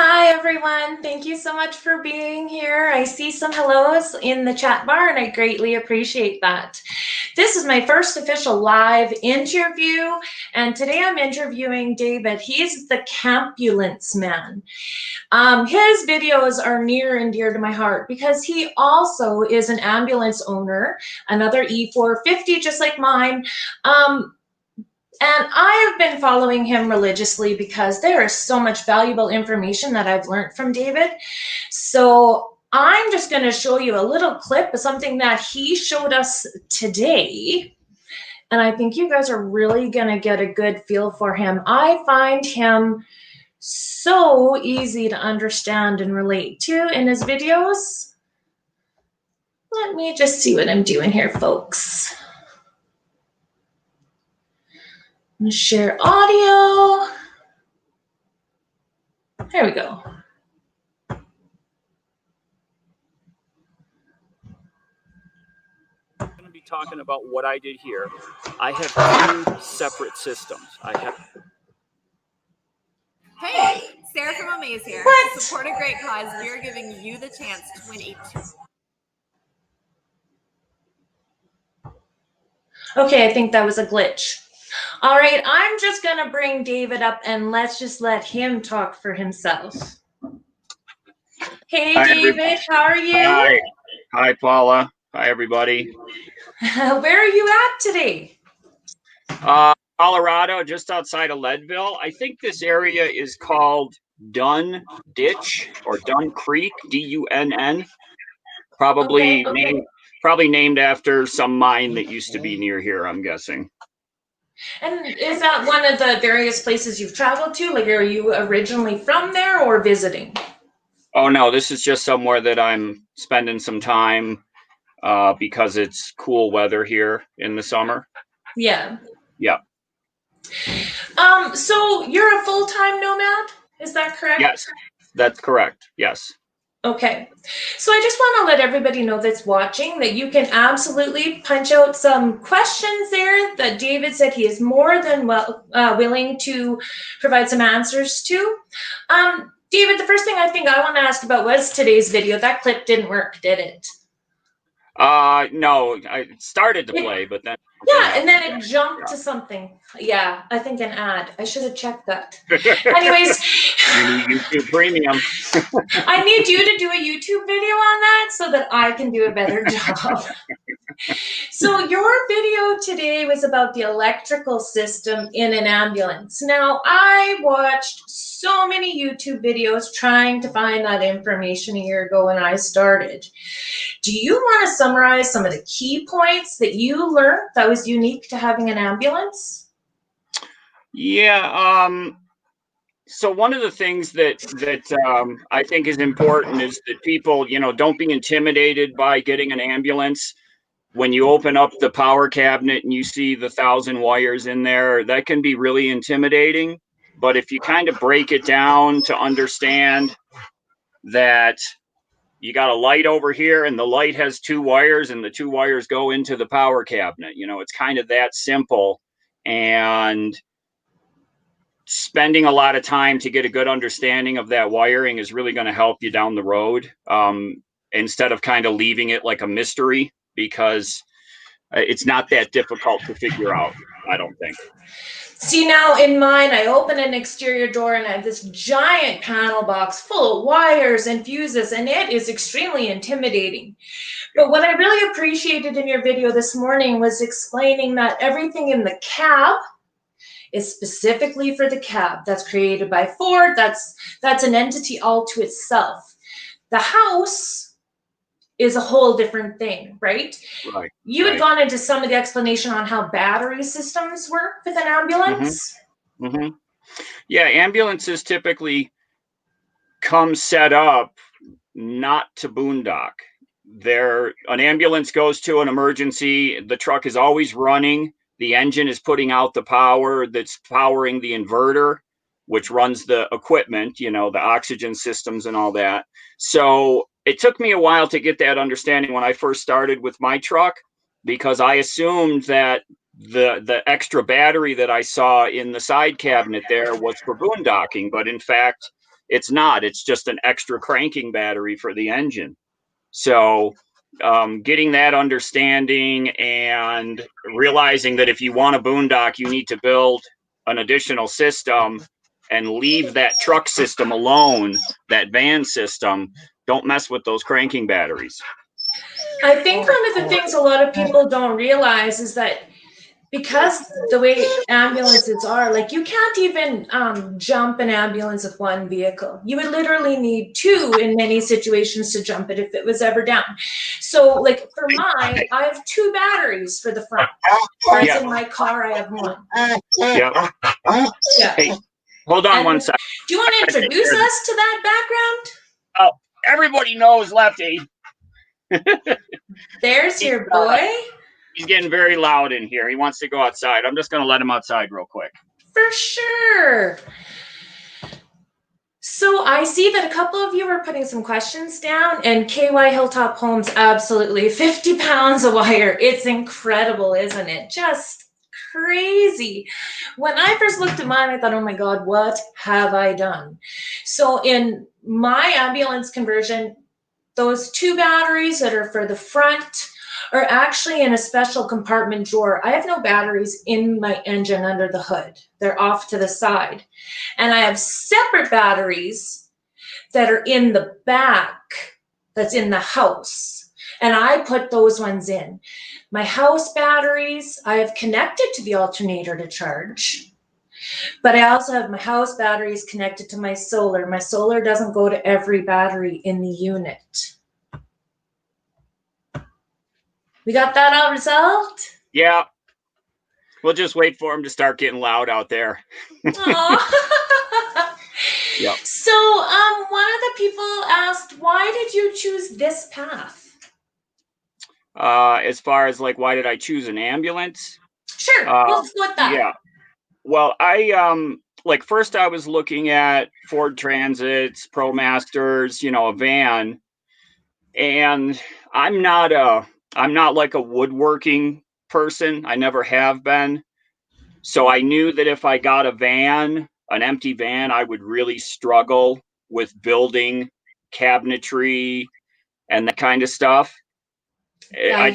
Hi, everyone. Thank you so much for being here. I see some hellos in the chat bar, and I greatly appreciate that. This is my first official live interview, and today I'm interviewing David. He's the Campulance Man. His videos are near and dear to my heart because he also is an ambulance owner, another E450 just like mine. And I have been following him religiously because there is so much valuable information that I've learned from David. So I'm just going to show you a little clip of something that he showed us today. And I think you guys are really going to get a good feel for him. I find him so easy to understand and relate to in his videos. Let me just see what I'm doing here, folks. I'm going to share audio. There we go. I'm going to be talking about what I did here. I have two separate systems. Hey, Sarah from Amaze here. What? To support a great cause, we are giving you the chance to win a Okay, I think that was a glitch. All right, I'm just going to bring David up and let's just let him talk for himself. Hey, Hi, David, how are you? Hi, Paula. Hi, everybody. Where are you at today? Colorado, just outside of Leadville. I think this area is called Dunn Ditch or Dunn Creek, D-U-N-N. Probably named after some mine that used to be near here, I'm guessing. And is that one of the various places you've traveled to? Like, are you originally from there or visiting? Oh, no, this is just somewhere that I'm spending some time because it's cool weather here in the summer. Yeah. Yeah. So you're a full-time nomad? Is that correct? Yes, that's correct. Yes. Okay, so I just want to let everybody know that's watching that you can absolutely punch out some questions there that David said he is more than willing to provide some answers to. David, the first thing I think I want to ask about was today's video. That clip didn't work, did it? No, I started to play, but then. Yeah, and then it jumped to something. Yeah, I think an ad. I should have checked that. Anyways. You need YouTube Premium. I need you to do a YouTube video on that so that I can do a better job. So your video today was about the electrical system in an ambulance. Now, I watched so many YouTube videos trying to find that information a year ago when I started. Do you want to summarize some of the key points that you learned that was unique to having an ambulance? Yeah. So one of the things that I think is important is that people, don't be intimidated by getting an ambulance. When you open up the power cabinet and you see the 1,000 wires in there, that can be really intimidating. But if you kind of break it down to understand that you got a light over here and the light has two wires and the two wires go into the power cabinet, it's kind of that simple. And spending a lot of time to get a good understanding of that wiring is really going to help you down the road, instead of kind of leaving it like a mystery, because it's not that difficult to figure out, I don't think. See, now in mine, I open an exterior door and I have this giant panel box full of wires and fuses, and it is extremely intimidating. But what I really appreciated in your video this morning was explaining that everything in the cab is specifically for the cab. That's created by Ford. That's an entity all to itself. The house is a whole different thing, right? Right. You had gone into some of the explanation on how battery systems work with an ambulance. Mm-hmm. Mm-hmm. Yeah, ambulances typically come set up not to boondock. An ambulance goes to an emergency, the truck is always running, the engine is putting out the power that's powering the inverter, which runs the equipment, the oxygen systems and all that. So it took me a while to get that understanding when I first started with my truck, because I assumed that the extra battery that I saw in the side cabinet there was for boondocking. But in fact, It's not. It's just an extra cranking battery for the engine. So getting that understanding and realizing that if you want a boondock, you need to build an additional system and leave that truck system alone, that van system. Don't mess with those cranking batteries. I think one of the things a lot of people don't realize is that because the way ambulances are, like you can't even jump an ambulance with one vehicle. You would literally need two in many situations to jump it if it was ever down. So like for mine, I have two batteries for the front. Whereas in my car, I have one. Yeah. Yeah. Hey, hold on one second. Do you want to introduce us to that background? Oh, everybody knows Lefty. There's your boy. He's getting very loud in here. He wants to go outside. I'm just going to let him outside real quick. For sure. So I see that a couple of you are putting some questions down, and KY Hilltop Homes, absolutely 50 pounds of wire. It's incredible, isn't it? Just crazy. When I first looked at mine, I thought, oh my God, what have I done? So in my ambulance conversion, those two batteries that are for the front are actually in a special compartment drawer. I have no batteries in my engine under the hood. They're off to the side. And I have separate batteries that are in the back, that's in the house. And I put those ones in. My house batteries, I have connected to the alternator to charge. But I also have my house batteries connected to my solar. My solar doesn't go to every battery in the unit. We got that all resolved? Yeah. We'll just wait for him to start getting loud out there. Yep. So one of the people asked, why did you choose this path? As far as like, why did I choose an ambulance? Sure, we'll split that. Yeah. Well, I like first I was looking at Ford Transits, ProMasters, a van, and I'm not like a woodworking person. I never have been. So I knew that if I got a van, an empty van, I would really struggle with building cabinetry and that kind of stuff. I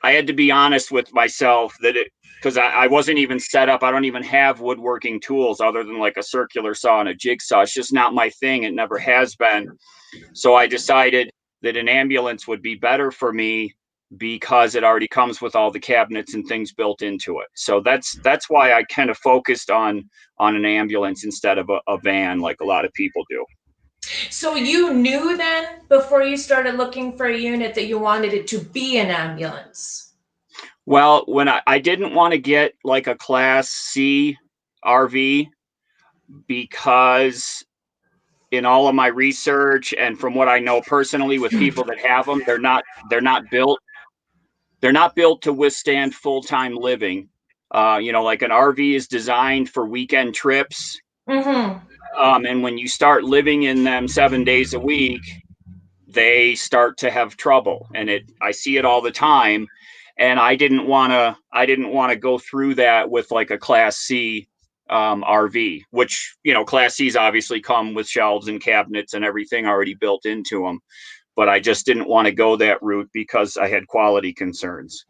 had to be honest with myself that because I wasn't even set up. I don't even have woodworking tools other than like a circular saw and a jigsaw. It's just not my thing. It never has been. So I decided that an ambulance would be better for me because it already comes with all the cabinets and things built into it. So that's why I kind of focused on an ambulance instead of a van like a lot of people do. So you knew then before you started looking for a unit that you wanted it to be an ambulance? Well, when I didn't want to get like a Class C RV because in all of my research and from what I know personally with people that have them, they're not built to withstand full-time living. Like an RV is designed for weekend trips. Mm-hmm. And when you start living in them 7 days a week, they start to have trouble. And I see it all the time. And I didn't want to go through that with like a Class C RV, which, Class C's obviously come with shelves and cabinets and everything already built into them. But I just didn't want to go that route because I had quality concerns.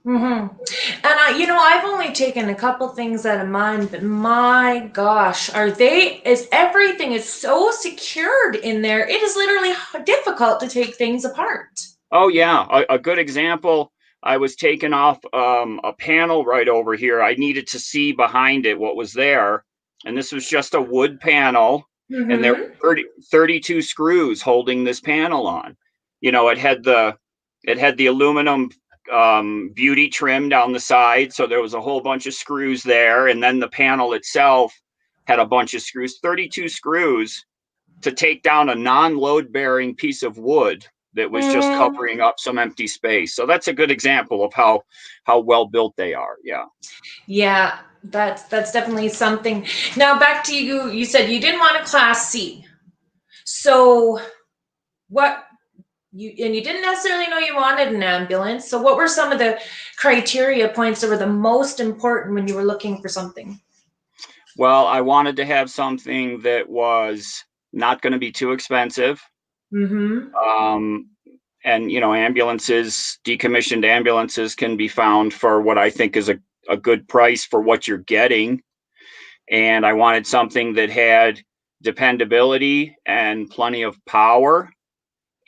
Mm-hmm. And I've only taken a couple things out of mine, but my gosh, everything is so secured in there. It is literally difficult to take things apart. Oh yeah. A good example, I was taking off a panel right over here. I needed to see behind it what was there. And this was just a wood panel. Mm-hmm. And there were 32 screws holding this panel on. It had the aluminum beauty trim down the side, so there was a whole bunch of screws there, and then the panel itself had a bunch of screws, 32 screws to take down a non-load bearing piece of wood that was just covering up some empty space. So that's a good example of how well built they are. Yeah that's definitely something. Now back to you said you didn't want a Class C, so you didn't necessarily know you wanted an ambulance. So what were some of the criteria points that were the most important when you were looking for something? Well, I wanted to have something that was not going to be too expensive. Mm-hmm. And, ambulances, decommissioned ambulances can be found for what I think is a good price for what you're getting. And I wanted something that had dependability and plenty of power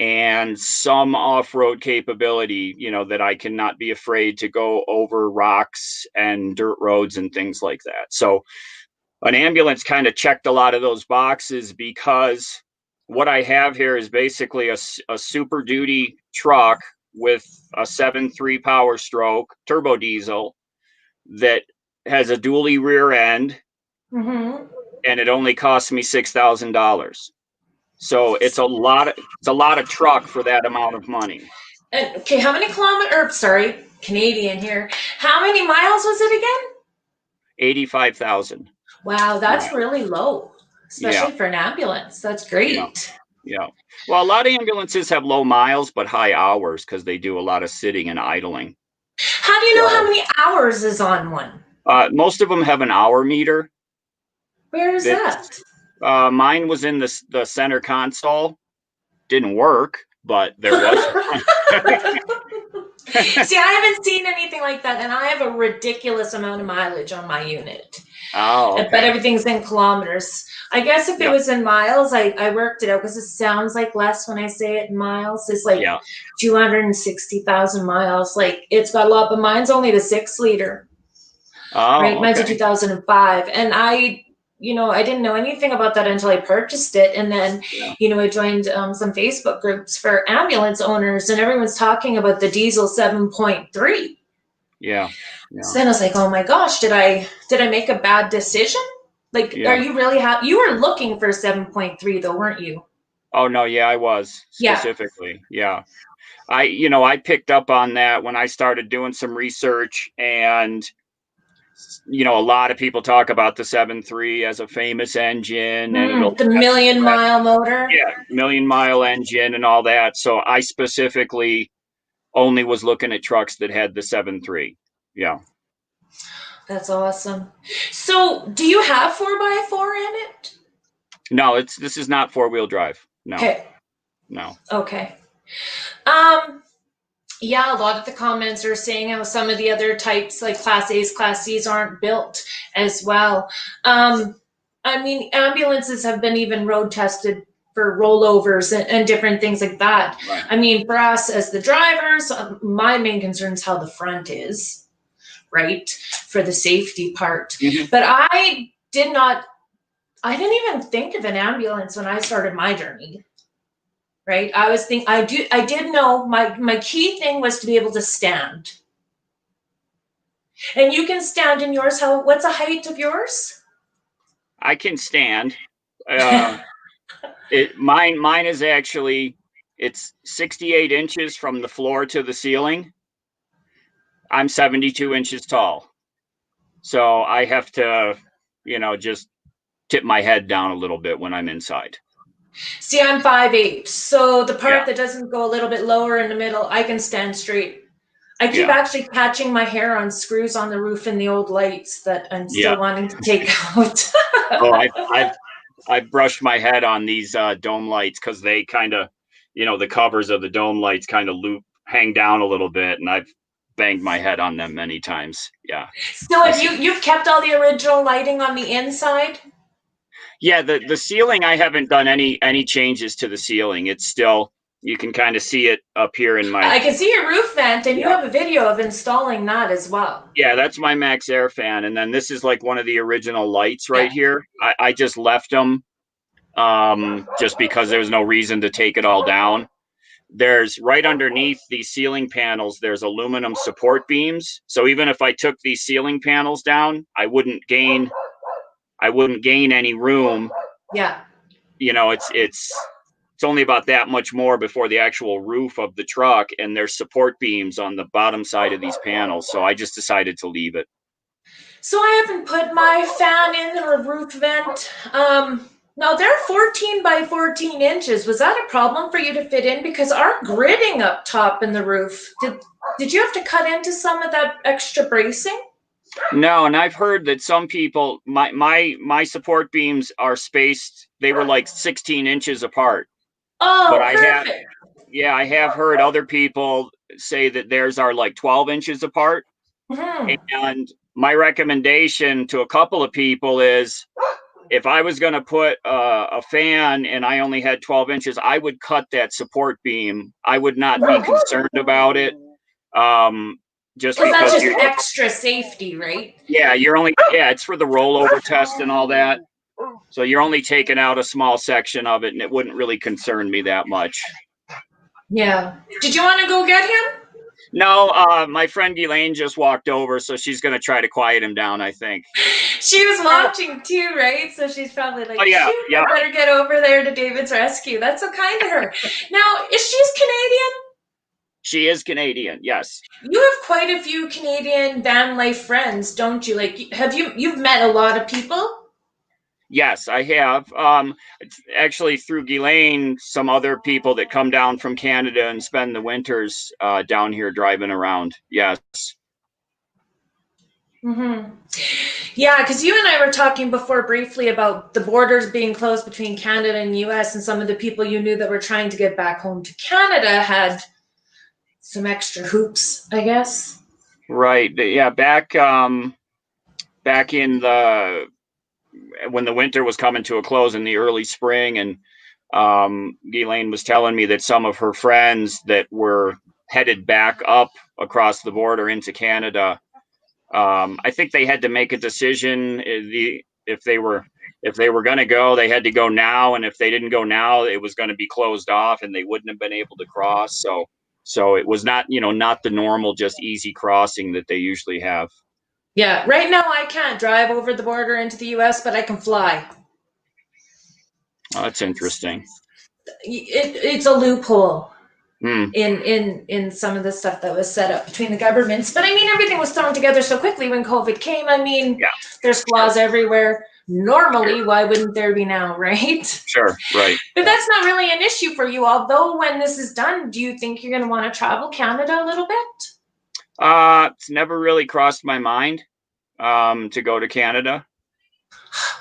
and some off-road capability, that I cannot be afraid to go over rocks and dirt roads and things like that. So an ambulance kind of checked a lot of those boxes, because what I have here is basically a Super Duty truck with a 7.3 Power Stroke turbo diesel that has a dually rear end, Mm-hmm. and it only cost me $6,000. So it's a lot of truck for that amount of money. And okay, how many sorry, Canadian here. How many miles was it again? 85,000. Wow, that's Yeah. really low, Yeah. especially for an ambulance. That's Yeah. great. Yeah. Well, a lot of ambulances have low miles but high hours because they do a lot of sitting and idling. How do you know how many hours is on one? Most of them have an hour meter. Where is that? Mine was in the center console. Didn't work, but there was one. See, I haven't seen anything like that, and I have a ridiculous amount of mileage on my unit. Oh, okay. But everything's in kilometers. I guess if it was in miles, I worked it out, because it sounds like less when I say it in miles. It's like 260,000 miles. Like, it's got a lot, but mine's only the 6-liter. Oh, right? Mine's a okay. 2005. And I didn't know anything about that until I purchased it. And then, I joined some Facebook groups for ambulance owners, and everyone's talking about the diesel 7.3. Yeah. So then I was like, oh my gosh, did I make a bad decision? Like, are you really happy? You were looking for 7.3 though, weren't you? Oh no, yeah, I was specifically. Yeah. I picked up on that when I started doing some research, and a lot of people talk about the 7.3 as a famous engine, and the million-mile motor. Yeah, million-mile engine and all that. So I specifically only was looking at trucks that had the 7.3. Yeah. That's awesome. So, do you have 4x4 in it? No, this is not 4-wheel drive. No. Okay. No. Okay. Yeah, a lot of the comments are saying how some of the other types, like Class A's, Class C's, aren't built as well. I mean, ambulances have been even road tested for rollovers and different things like that. Right. I mean, for us as the drivers, my main concern is how the front is, right, for the safety part. Mm-hmm. But I didn't even think of an ambulance when I started my journey. Right. I did know my key thing was to be able to stand. And you can stand in yours. What's the height of yours? I can stand. Mine is actually, it's 68 inches from the floor to the ceiling. I'm 72 inches tall. So I have to, just tip my head down a little bit when I'm inside. See, I'm 5'8", so the part that doesn't go a little bit lower in the middle, I can stand straight. I keep actually catching my hair on screws on the roof in the old lights that I'm still wanting to take out. I've brushed my head on these dome lights, because they kind of, the covers of the dome lights kind of hang down a little bit, and I've banged my head on them many times. Yeah. So have you've kept all the original lighting on the inside? Yeah, the ceiling, I haven't done any changes to the ceiling. It's still, you can kind of see it up here in my... I can see your roof vent, and you have a video of installing that as well. Yeah, that's my Max Air fan. And then this is like one of the original lights right here. I just left them just because there was no reason to take it all down. There's right underneath these ceiling panels, there's aluminum support beams. So even if I took these ceiling panels down, I wouldn't gain any room. Yeah. It's only about that much more before the actual roof of the truck, and there's support beams on the bottom side of these panels. So I just decided to leave it. So I haven't put my fan in or roof vent. No, they're 14 by 14 inches. Was that a problem for you to fit in? Because our gridding up top in the roof, did you have to cut into some of that extra bracing? No, and I've heard that some people, my support beams are spaced. They were like 16 inches apart, but Oh, perfect. I have heard other people say that theirs are like 12 inches apart. Mhm. And my recommendation to a couple of people is, if I was going to put a fan and I only had 12 inches, I would cut that support beam. I would not be concerned about it. Just Because that's because just extra safety, right? it's for the rollover test and all that. So you're only taking out a small section of it, and it wouldn't really concern me that much. Yeah. Did you want to go get him? No, my friend Elaine just walked over, so she's going to try to quiet him down, I think. She was watching too, right? So she's probably like, Oh, yeah, shoot, yeah. I better get over there to David's rescue. That's so kind of her. Now, is she Canadian? She is Canadian, yes. You have quite a few Canadian van life friends, don't you? Like, you've met a lot of people? Yes, I have. Actually, through Ghislaine, some other people that come down from Canada and spend the winters down here driving around. Yes. Mm-hmm. Yeah, because you and I were talking before briefly about the borders being closed between Canada and US, and some of the people you knew that were trying to get back home to Canada had some extra hoops, I guess. Right. Yeah. Back in the when the winter was coming to a close in the early spring, and Ghislaine was telling me that some of her friends that were headed back up across the border into Canada, I think they had to make a decision. If they were going to go, they had to go now, and if they didn't go now, it was going to be closed off, and they wouldn't have been able to cross. So it was not the normal just easy crossing that they usually have. Yeah, right now I can't drive over the border into the US, but I can fly. Oh, that's interesting. It's a loophole. Mm. In some of the stuff that was set up between the governments. But I mean, everything was thrown together so quickly when COVID came. I mean, there's flaws everywhere. Normally, why wouldn't there be now, right? Sure, right. But that's not really an issue for you. Although when this is done, do you think you're going to want to travel Canada a little bit? It's never really crossed my mind to go to Canada.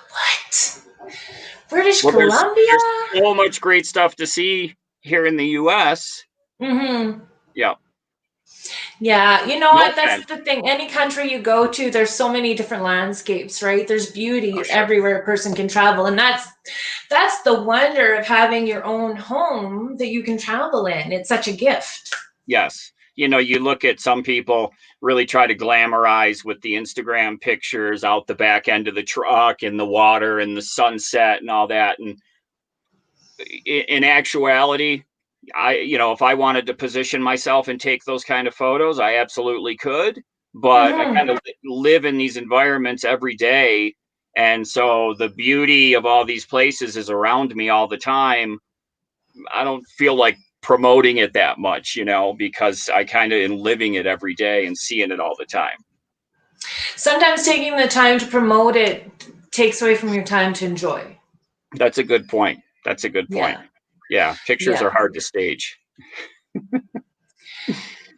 What? British Columbia? There's so much great stuff to see here in the US. Mm-hmm. Yeah. Yeah, you know what? That's the thing. Any country you go to, there's so many different landscapes, right? There's beauty everywhere a person can travel. And that's the wonder of having your own home that you can travel in. It's such a gift. Yes. You look at some people really try to glamorize with the Instagram pictures out the back end of the truck and the water and the sunset and all that. And in actuality, if I wanted to position myself and take those kind of photos, I absolutely could. But I kind of live in these environments every day. And so the beauty of all these places is around me all the time. I don't feel like promoting it that much, because I kind of am living it every day and seeing it all the time. Sometimes taking the time to promote it takes away from your time to enjoy. That's a good point. Yeah, pictures are hard to stage.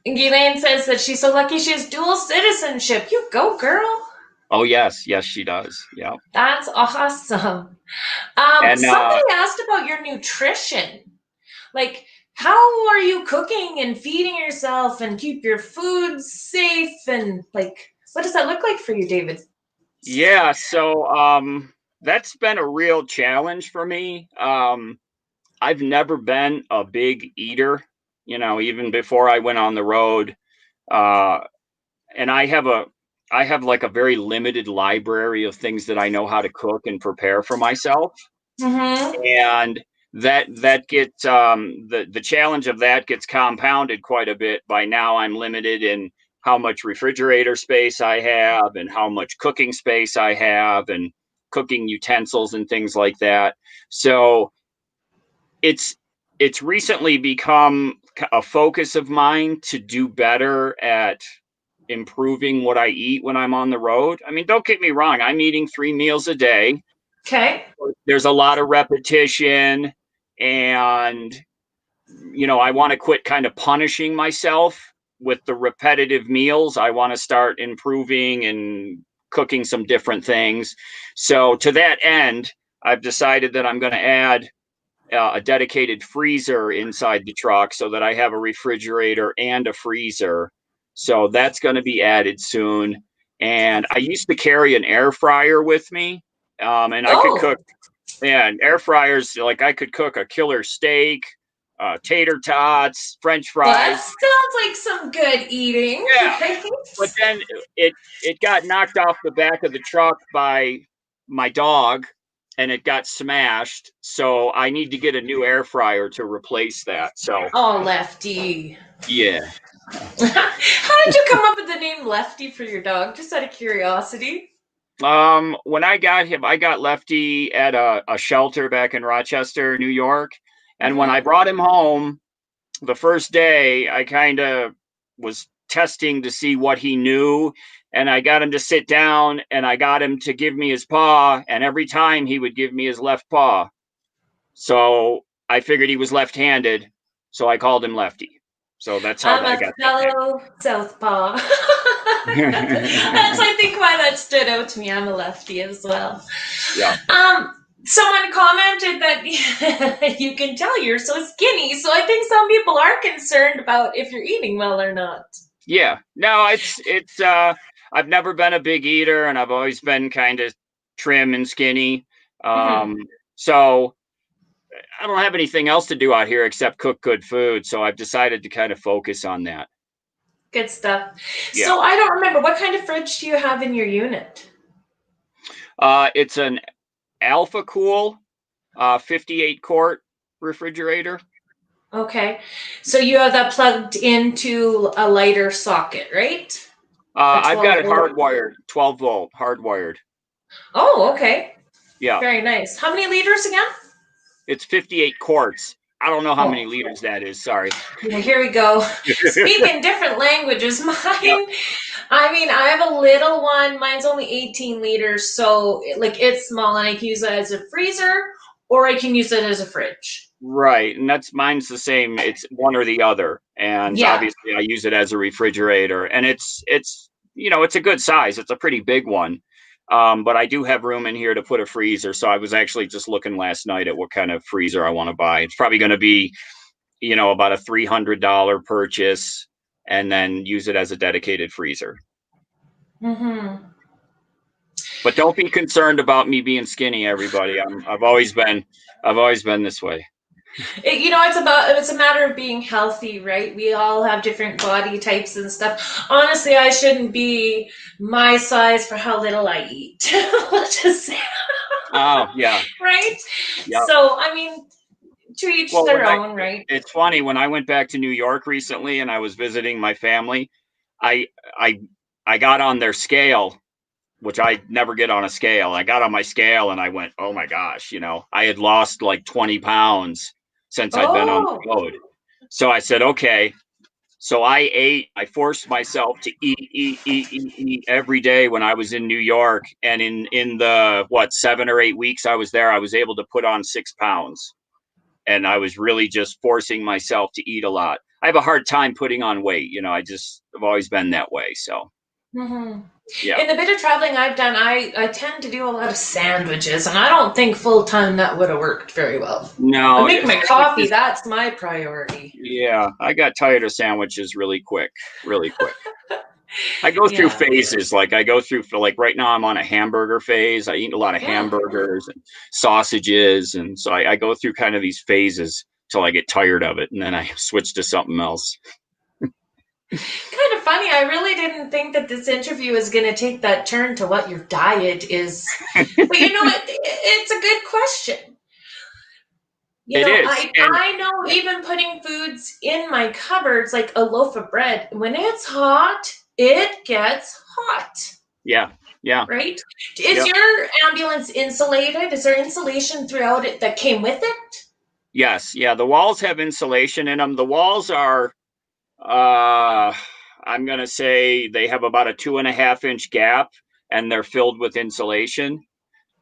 Ghislaine says that she's so lucky she has dual citizenship. You go, girl. Oh, yes, she does. Yeah. That's awesome. Somebody asked about your nutrition. Like, how are you cooking and feeding yourself and keep your food safe? And like, what does that look like for you, David? Yeah, so that's been a real challenge for me. I've never been a big eater, even before I went on the road. And I have like a very limited library of things that I know how to cook and prepare for myself. Mm-hmm. And that gets the challenge of that gets compounded quite a bit by now I'm limited in how much refrigerator space I have and how much cooking space I have and cooking utensils and things like that. So it's recently become a focus of mine to do better at improving what I eat when I'm on the road. I mean, don't get me wrong, I'm eating 3 meals a day. Okay. There's a lot of repetition, and I want to quit kind of punishing myself with the repetitive meals, I want to start improving and cooking some different things. So to that end, I've decided that I'm going to add a dedicated freezer inside the truck so that I have a refrigerator and a freezer. So that's going to be added soon. And I used to carry an air fryer with me, and I could cook. Oh, Yeah, and air fryers, like I could cook a killer steak, tater tots, French well, that fries. sounds like some good eating, Yeah, right? but then it got knocked off the back of the truck by my dog, and it got smashed. So I need to get a new air fryer to replace that. So Oh, Lefty. yeah. How did you come up with the name Lefty for your dog? Just out of curiosity. When I got him, I got Lefty at a shelter back in Rochester, New York. And when I Mm-hmm. brought him home, the first day, I kind of was testing to see what he knew. And I got him to sit down and I got him to give me his paw. And every time he would give me his left paw. So I figured he was left-handed. So I called him Lefty. So that's how I'm I a got that fellow Southpaw. That's, name. I think, why that stood out to me. I'm a lefty as well. Yeah. Someone commented that you can tell you're so skinny. So I think some people are concerned about if you're eating well or not. Yeah. No, it's I've never been a big eater and I've always been kind of trim and skinny. Mm-hmm. Um, so I don't have anything else to do out here except cook good food. So I've decided to kind of focus on that. Good stuff. Yeah. So I don't remember, what kind of fridge do you have in your unit? It's an Alpha Cool 58 quart refrigerator. Okay. So you have that plugged into a lighter socket, right? A I've got 12 it volt. hardwired, 12 volt hardwired. Oh, okay. Yeah. Very nice. How many liters again? It's 58 quarts. I don't know how Oh, many liters that is. Sorry. well, here we go. Speaking different languages. Yep. I mean, I have a little one. Mine's only 18 liters. So, like, it's small and I can use it as a freezer or I can use it as a fridge. Right, and mine's the same. It's one or the other, and Yeah. obviously I use it as a refrigerator, and it's it's a good size. It's a pretty big one, but I do have room in here to put a freezer. So I was actually just looking last night at what kind of freezer I want to buy. It's probably going to be about a $300 purchase, and then use it as a dedicated freezer. Mm-hmm. But don't be concerned about me being skinny, everybody. I've always been this way. It's a matter of being healthy, right? We all have different body types and stuff. Honestly, I shouldn't be my size for how little I eat. Let's just say, Oh yeah, right? yeah. So, I mean, to each Well, their own, right? it's funny when I went back to New York recently and I was visiting my family, I I I got on their scale, which I never get on a scale. I got on my scale and I went, "Oh my gosh, I had lost like 20 pounds since I'd been on Oh, the road." So I said, "Okay." So I forced myself to eat every day when I was in New York, and in the 7 or 8 weeks I was there, I was able to put on 6 pounds, and I was really just forcing myself to eat a lot. I have a hard time putting on weight. I've always been that way. So hmm. yeah. In the bit of traveling I've done, I tend to do a lot of sandwiches, and I don't think full time that would have worked very well. I No, make my coffee. sandwiches. That's my priority. Yeah, I got tired of sandwiches really quick, really quick. I go through Yeah. phases. Like I go through for like right now I'm on a hamburger phase. I eat a lot of Mm. hamburgers and sausages, and so I go through kind of these phases till I get tired of it, and then I switch to something else. Kind of funny. I really didn't think that this interview was going to take that turn to what your diet is. But it's a good question. It is, and I know even putting foods in my cupboards, like a loaf of bread, when it's hot, it gets hot, yeah, yeah, right? Is yep. your ambulance insulated? Is there insulation throughout it that came with it? Yes, yeah. The walls have insulation in them. The walls are, I'm gonna say they have about a 2.5 inch gap, and they're filled with insulation.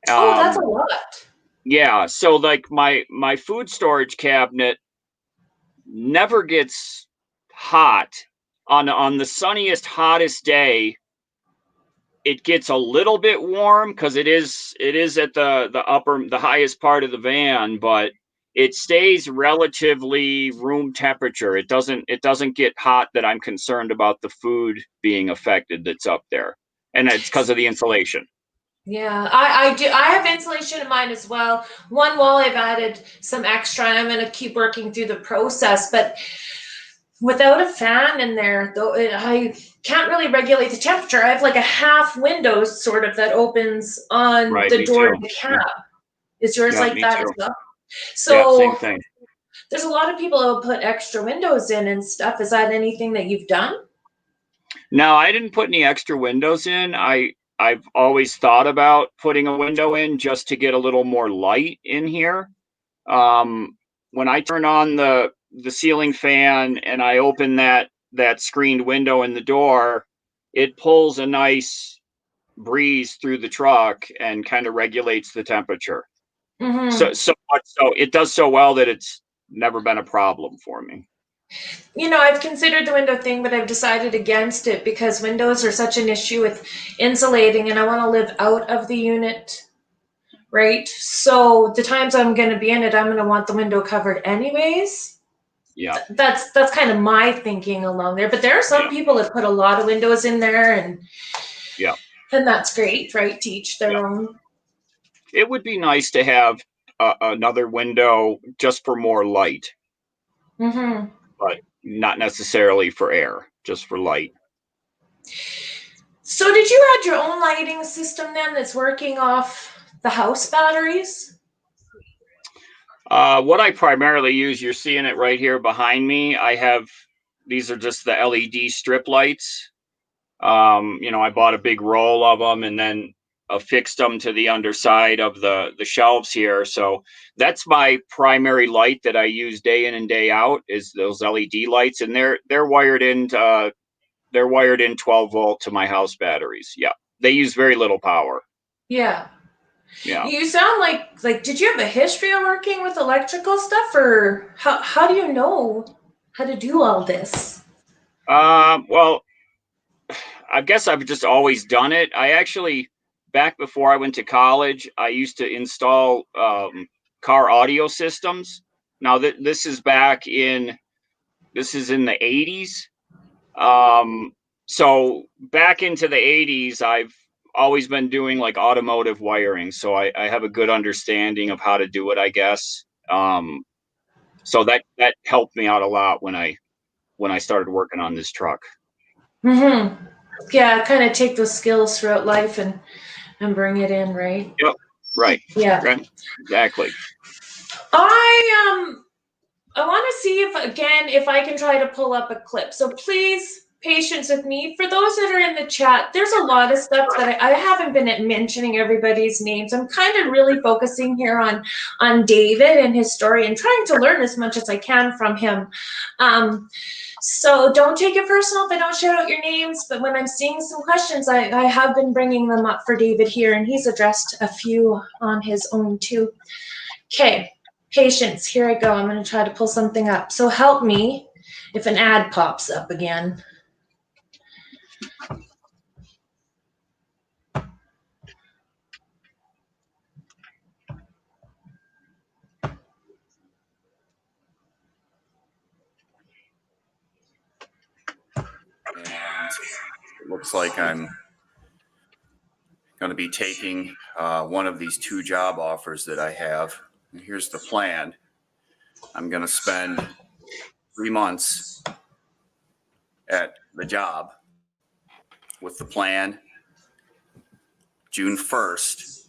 Oh, that's a Um, lot. yeah. So like my food storage cabinet never gets hot on the sunniest, hottest day, it gets a little bit warm because it is at the highest part of the van, but it stays relatively room temperature. It doesn't get hot that I'm concerned about the food being affected that's up there, and it's because of the insulation. Yeah, I do. I have insulation in mine as well. One wall I've added some extra, and I'm going to keep working through the process. But without a fan in there, though, I can't really regulate the temperature. I have like a half window sort of that opens on Right, the me door too. to the cab. Is yours Yeah, like me that as too. well? Yeah, same So thing. there's a lot of people who put extra windows in and stuff. Is that anything that you've done? No, I didn't put any extra windows in. I've always thought about putting a window in just to get a little more light in here. When I turn on the ceiling fan and I open that screened window in the door, it pulls a nice breeze through the truck and kind of regulates the temperature. Mm-hmm. So much so it does so well that it's never been a problem for me. I've considered the window thing, but I've decided against it because windows are such an issue with insulating, and I want to live out of the unit, right? So the times I'm going to be in it, I'm going to want the window covered anyways. Yeah. That's kind of my thinking along there. But there are some Yeah. people that put a lot of windows in there, Yeah. and that's great, right? To each Yeah. their own. It would be nice to have another window just for more light, Mm-hmm. but not necessarily for air, just for light. So did you add your own lighting system then that's working off the house batteries? What I primarily use, you're seeing it right here behind me. These are just the LED strip lights. I bought a big roll of them and then affixed them to the underside of the shelves here. So that's my primary light that I use day in and day out is those LED lights, and they're wired in 12 volt to my house batteries. Yeah, they use very little power. Yeah. Yeah. You sound like did you have a history of working with electrical stuff, or how do you know how to do all this? Well, I guess I've just always done it. I actually, back before I went to college, I used to install car audio systems. Now this is in the 80s. So back into the 80s, I've always been doing like automotive wiring. So I have a good understanding of how to do it, I guess. So that helped me out a lot when I started working on this truck. Mm-hmm. Yeah, kind of take those skills throughout life and bring it in, right? Yep. Right. Yeah. Right. Exactly. I want to see if I can try to pull up a clip. So please, patience with me. For those that are in the chat, there's a lot of stuff that I haven't been mentioning everybody's names. I'm kind of really focusing here on David and his story and trying to learn as much as I can from him. So don't take it personal if I don't shout out your names, but when I'm seeing some questions, I have been bringing them up for David here, and he's addressed a few on his own too. Okay. Patience, here I go. I'm going to try to pull something up. So help me if an ad pops up again. And it looks like I'm going to be taking one of these 2 job offers that I have. And here's the plan. I'm going to spend 3 months at the job with the plan. June 1st,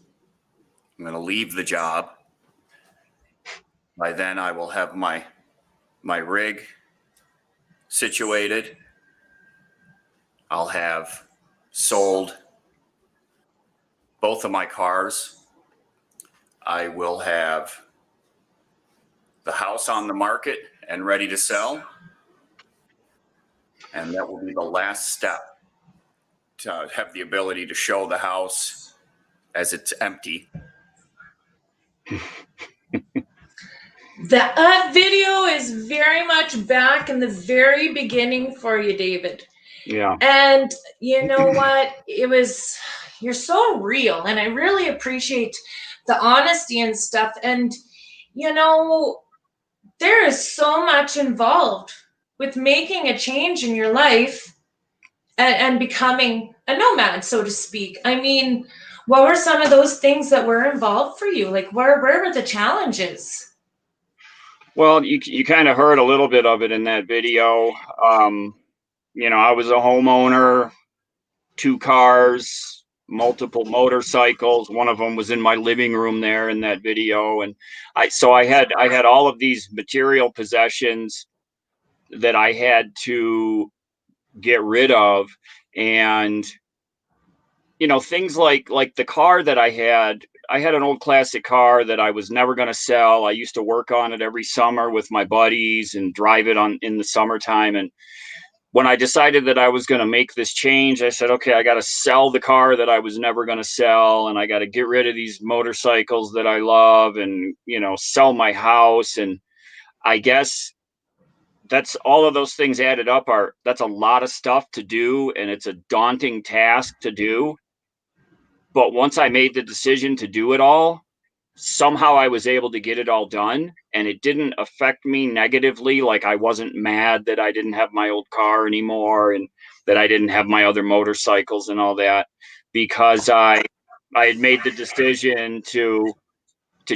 I'm going to leave the job. By then, I will have my rig situated. I'll have sold both of my cars. I will have the house on the market and ready to sell. And that will be the last step to have the ability to show the house as it's empty. That video is very much back in the very beginning for you, David. Yeah. And you know what? You're so real, and I really appreciate the honesty and stuff. And you know, there is so much involved with making a change in your life and becoming a nomad, so to speak. I mean, what were some of those things that were involved for you? Like, where were the challenges? Well, you kind of heard a little bit of it in that video. I was a homeowner, 2 cars, multiple motorcycles. One of them was in my living room there in that video, and I had all of these material possessions that I had to get rid of, and things like the car that I had. I had an old classic car that I was never going to sell. I used to work on it every summer with my buddies and drive it in the summertime. And when I decided that I was going to make this change, I said, okay, I got to sell the car that I was never going to sell. And I got to get rid of these motorcycles that I love and, sell my house. And I guess that's all of those things added up that's a lot of stuff to do. And it's a daunting task to do. But once I made the decision to do it all, somehow I was able to get it all done, and it didn't affect me negatively. Like, I wasn't mad that I didn't have my old car anymore and that I didn't have my other motorcycles and all that, because I had made the decision to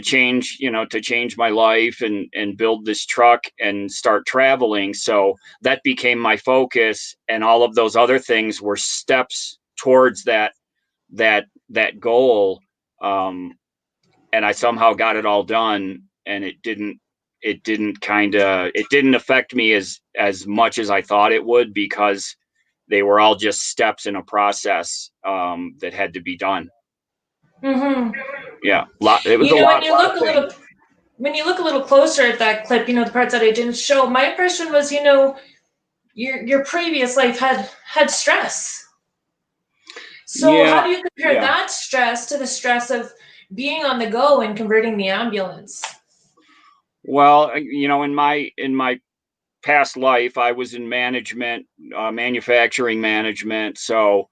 change, to change my life and build this truck and start traveling. So that became my focus, and all of those other things were steps towards that goal. And I somehow got it all done, and it didn't affect me as much as I thought it would, because they were all just steps in a process that had to be done. Mm-hmm. Yeah. It was When you look a little closer at that clip, the parts that I didn't show, my impression was, your previous life had stress. So Yeah, how do you compare yeah. that stress to the stress of being on the go and converting the ambulance? Well, in my past life, I was in management, manufacturing management. So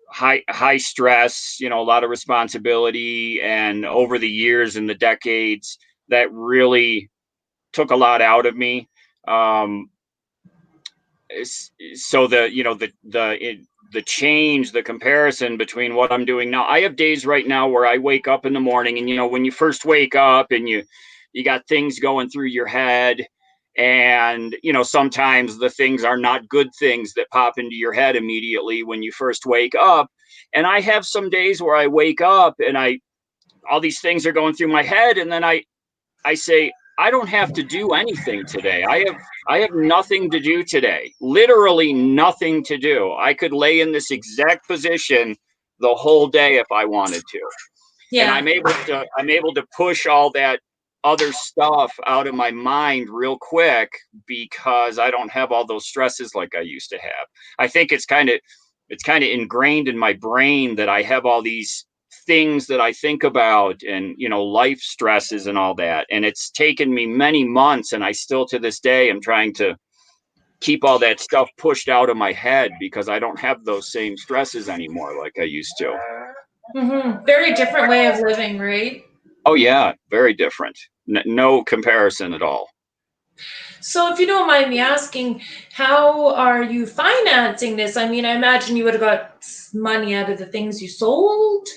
high stress, a lot of responsibility. And over the years and the decades, that really took a lot out of me. So the change, the comparison between what I'm doing now, I have days right now where I wake up in the morning, and when you first wake up and you got things going through your head, and sometimes the things are not good things that pop into your head immediately when you first wake up. And I have some days where I wake up and all these things are going through my head, and then I say, I don't have to do anything today. I have nothing to do today. Literally nothing to do. I could lay in this exact position the whole day if I wanted to. Yeah. And I'm able to push all that other stuff out of my mind real quick, because I don't have all those stresses like I used to have. I think it's kind of ingrained in my brain that I have all these things that I think about, and life stresses and all that. And it's taken me many months, and I still to this day am trying to keep all that stuff pushed out of my head, because I don't have those same stresses anymore like I used to. Mm-hmm. Very different way of living, right? Oh yeah, very different. No comparison at all. So if you don't mind me asking, how are you financing this? I mean, I imagine you would have got money out of the things you sold.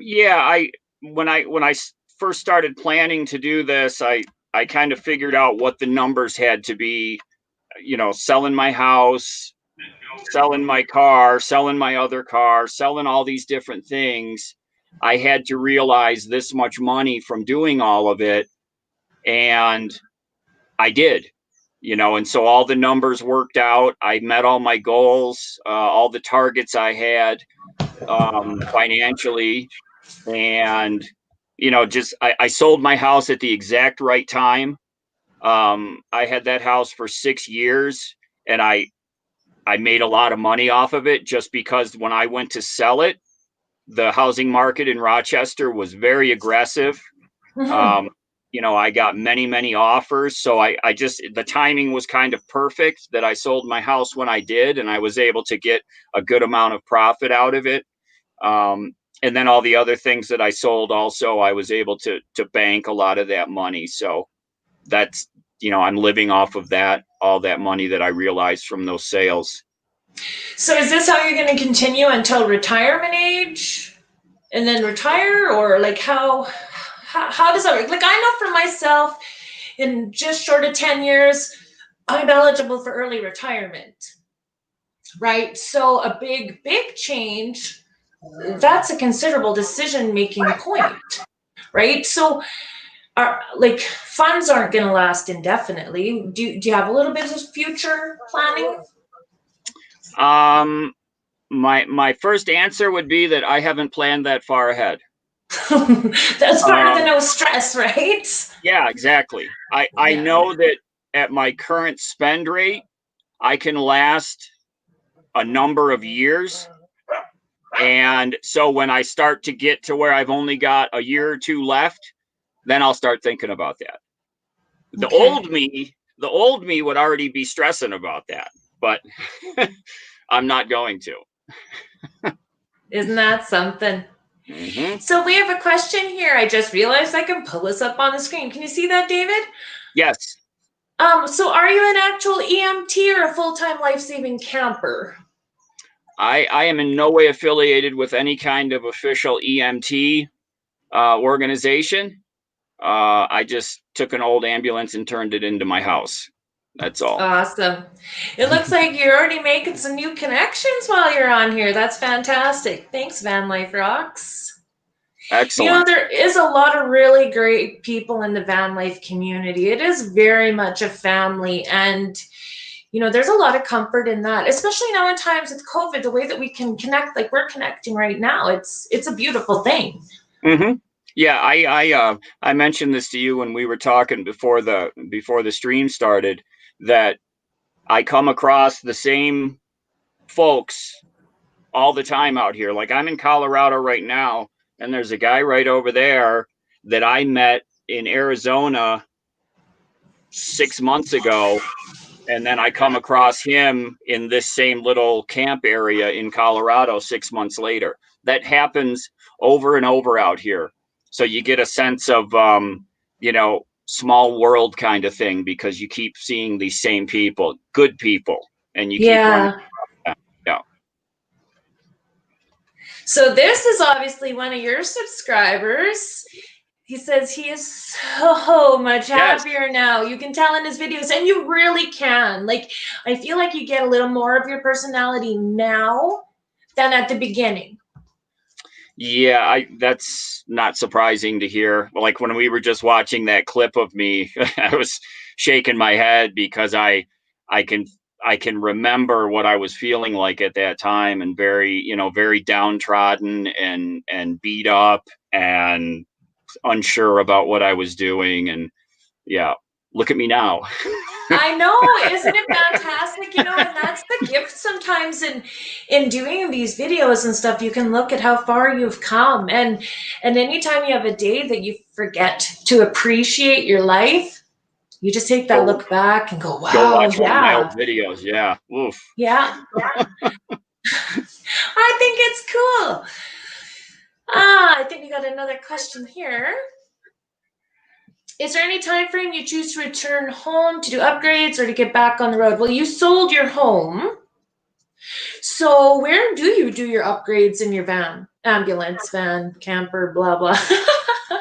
Yeah, when I first started planning to do this, I kind of figured out what the numbers had to be, selling my house, selling my car, selling my other car, selling all these different things. I had to realize this much money from doing all of it. And I did, and so all the numbers worked out. I met all my goals, all the targets I had financially. And I sold my house at the exact right time. I had that house for 6 years, and I made a lot of money off of it, just because when I went to sell it, the housing market in Rochester was very aggressive. Mm-hmm. I got many offers. So I just, the timing was kind of perfect that I sold my house when I did, and I was able to get a good amount of profit out of it. And then all the other things that I sold also, I was able to bank a lot of that money. So that's, I'm living off of that, all that money that I realized from those sales. So is this how you're going to continue until retirement age and then retire, or like how does that work? Like, I know for myself, in just short of 10 years, I'm eligible for early retirement, right? So a big change, that's a considerable decision-making point, right? So like, funds aren't going to last indefinitely. Do you have a little bit of future planning? My first answer would be that I haven't planned that far ahead. That's part of the no stress, right? Yeah, exactly. I know that at my current spend rate, I can last a number of years. And so when I start to get to where I've only got a year or two left, then I'll start thinking about that. The old me would already be stressing about that, but I'm not going to. Isn't that something? Mm-hmm. So we have a question here. I just realized I can pull this up on the screen. Can you see that, David? Yes. So are you an actual EMT or a full-time life-saving camper? I am in no way affiliated with any kind of official EMT organization. I just took an old ambulance and turned it into my house. That's all. Awesome. It looks like you're already making some new connections while you're on here. That's fantastic. Thanks, Van Life Rocks. Excellent. There is a lot of really great people in the van life community. It is very much a family, and there's a lot of comfort in that, especially now in times with COVID, the way that we can connect like we're connecting right now. It's a beautiful thing. Mm-hmm. Yeah, I mentioned this to you when we were talking before the stream started, that I come across the same folks all the time out here. Like, I'm in Colorado right now, and there's a guy right over there that I met in Arizona 6 months ago. And then I come across him in this same little camp area in Colorado 6 months later. That happens over and over out here. So you get a sense of, small world kind of thing, because you keep seeing these same people, good people, and you keep running. Yeah. So this is obviously one of your subscribers. He says he is so much happier now. You can tell in his videos, and you really can. Like, I feel like you get a little more of your personality now than at the beginning. Yeah, that's not surprising to hear. Like, when we were just watching that clip of me, I was shaking my head because I can remember what I was feeling like at that time, and very downtrodden and beat up and unsure about what I was doing. And yeah, look at me now. I know, isn't it fantastic? And that's the gift sometimes in doing these videos and stuff. You can look at how far you've come, and anytime you have a day that you forget to appreciate your life, you just take that look back and go, wow, go watch one of my old videos. Yeah. Oof. Yeah. I think it's cool. I think we got another question here. Is there any time frame you choose to return home to do upgrades or to get back on the road? Well, you sold your home. So where do you do your upgrades in your van? Ambulance, van, camper, blah, blah.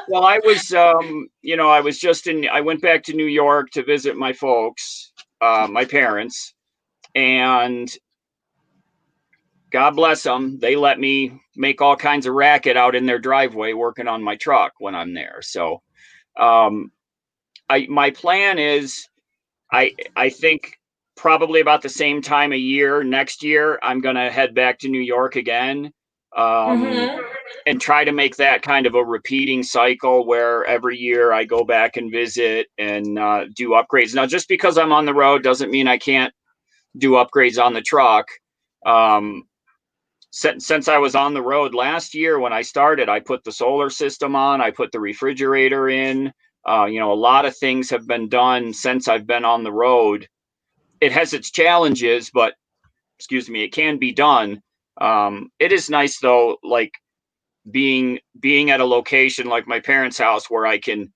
Well, I was, I went back to New York to visit my folks, my parents, and God bless them, they let me make all kinds of racket out in their driveway working on my truck when I'm there. So, my plan is, I think probably about the same time of year next year, I'm going to head back to New York again. And try to make that kind of a repeating cycle where every year I go back and visit and do upgrades. Now, just because I'm on the road doesn't mean I can't do upgrades on the truck. Since I was on the road last year when I started, I put the solar system on, I put the refrigerator in, A lot of things have been done since I've been on the road. It has its challenges, but excuse me, it can be done. It is nice though, like being at a location like my parents' house where I can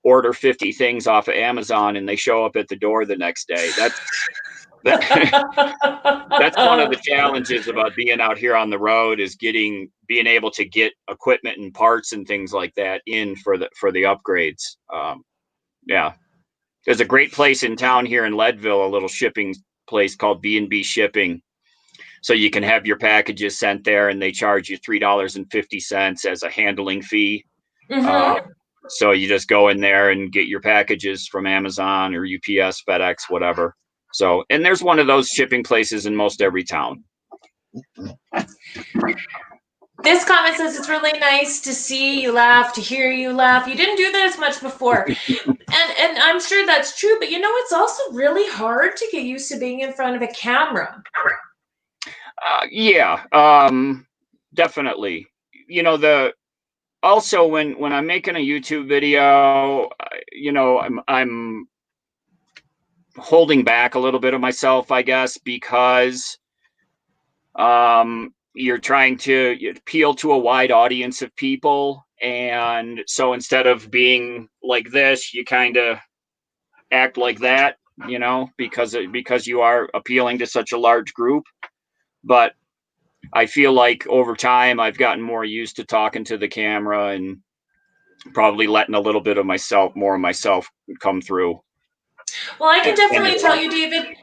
order 50 things off of Amazon and they show up at the door the next day. That's one of the challenges about being out here on the road is being able to get equipment and parts and things like that in for the upgrades. Yeah, there's a great place in town here in Leadville, a little shipping place called B&B Shipping. So you can have your packages sent there, and they charge you $3.50 as a handling fee. So you just go in there and get your packages from Amazon or UPS, FedEx, whatever. So, and there's one of those shipping places in most every town. This comment says it's really nice to see you laugh, to hear you laugh. You didn't do that as much before. and I'm sure that's true, but it's also really hard to get used to being in front of a camera. Yeah, definitely. Also when I'm making a YouTube video, I'm holding back a little bit of myself, I guess, because you're trying to appeal to a wide audience of people. And so instead of being like this, you kind of act like that, because you are appealing to such a large group. But I feel like over time I've gotten more used to talking to the camera and probably letting a little bit of more of myself come through. Well, I can definitely tell you, David,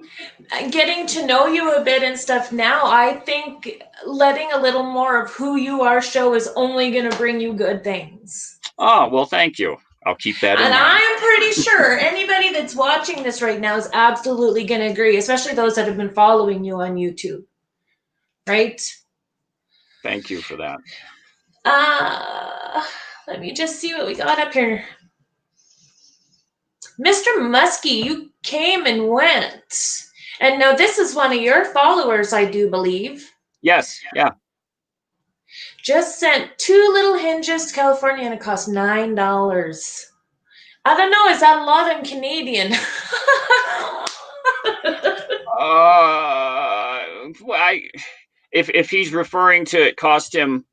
getting to know you a bit and stuff now, I think letting a little more of who you are show is only going to bring you good things. Oh, well, thank you. I'll keep that in mind. And I'm pretty sure anybody that's watching this right now is absolutely going to agree, especially those that have been following you on YouTube. Right? Thank you for that. Let me just see what we got up here. Mr. Muskie, you came and went. And now this is one of your followers, I do believe. Yes, yeah. Just sent 2 little hinges to California and it cost $9. I don't know, is that a lot in Canadian? If he's referring to it cost him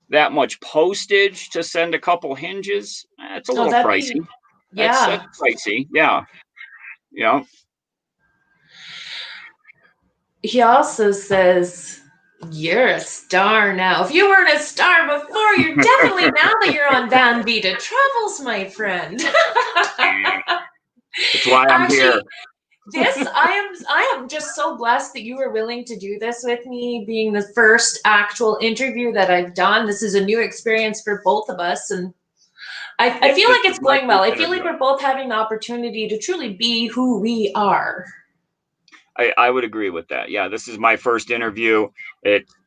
that much postage to send a couple hinges, it's a little pricey. That's pricey. Yeah. Yeah. He also says, you're a star now. If you weren't a star before, you're definitely now that you're on Vida Travels, my friend. That's why I'm here. I am just so blessed that you were willing to do this with me, being the first actual interview that I've done. This is a new experience for both of us, and I feel like it's going well. I feel like we're both having the opportunity to truly be who we are. I would agree with that. Yeah, this is my first interview.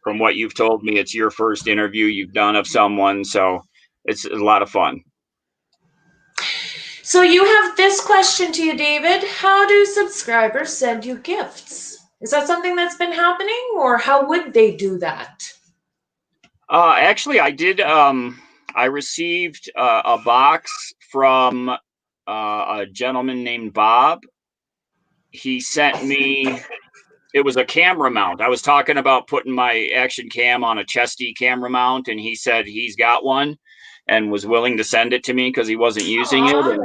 From what you've told me, it's your first interview you've done of someone, so it's a lot of fun. So you have this question to you, David. How do subscribers send you gifts? Is that something that's been happening, or how would they do that? Actually, I did. I received a box from a gentleman named Bob. He sent me, it was a camera mount. I was talking about putting my action cam on a chesty camera mount, and he said he's got one and was willing to send it to me because he wasn't using it.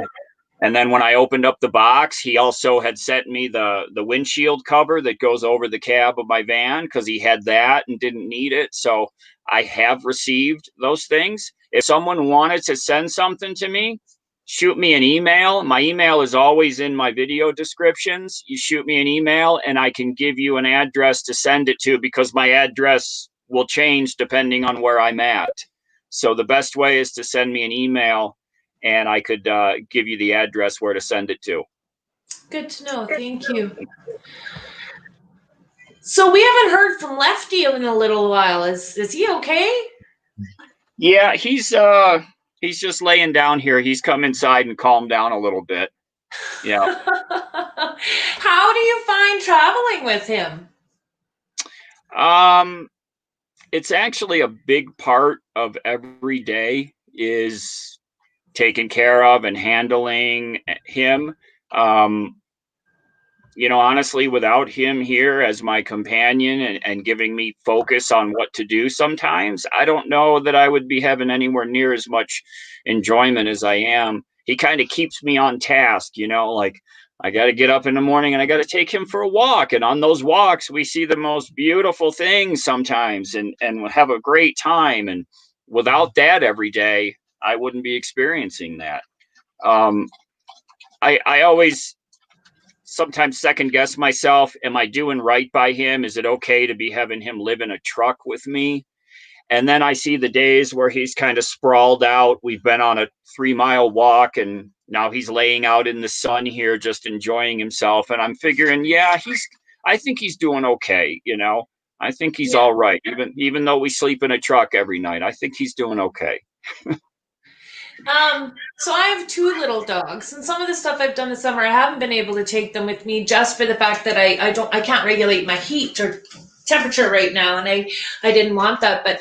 And then when I opened up the box, he also had sent me the windshield cover that goes over the cab of my van because he had that and didn't need it. So I have received those things. If someone wanted to send something to me, shoot me an email. My email is always in my video descriptions. You shoot me an email and I can give you an address to send it to because my address will change depending on where I'm at. So the best way is to send me an email and I could give you the address where to send it to. Good to know. Thank you. So we haven't heard from Lefty in a little while. Is he okay? Yeah, he's just laying down here. He's come inside and calmed down a little bit. Yeah. How do you find traveling with him? It's actually a big part of every day is taking care of and handling him. Honestly, without him here as my companion and giving me focus on what to do sometimes, I don't know that I would be having anywhere near as much enjoyment as I am. He kind of keeps me on task, like I got to get up in the morning and I got to take him for a walk. And on those walks, we see the most beautiful things sometimes and we'll have a great time. And without that every day, I wouldn't be experiencing that. I always sometimes second guess myself. Am I doing right by him? Is it okay to be having him live in a truck with me? And then I see the days where he's kind of sprawled out. We've been on a 3-mile walk and now he's laying out in the sun here, just enjoying himself. And I'm figuring, yeah, I think he's doing okay. I think he's all right. Even though we sleep in a truck every night, I think he's doing okay. So I have 2 little dogs, and some of the stuff I've done this summer, I haven't been able to take them with me just for the fact that I can't regulate my heat or temperature right now, and I didn't want that. But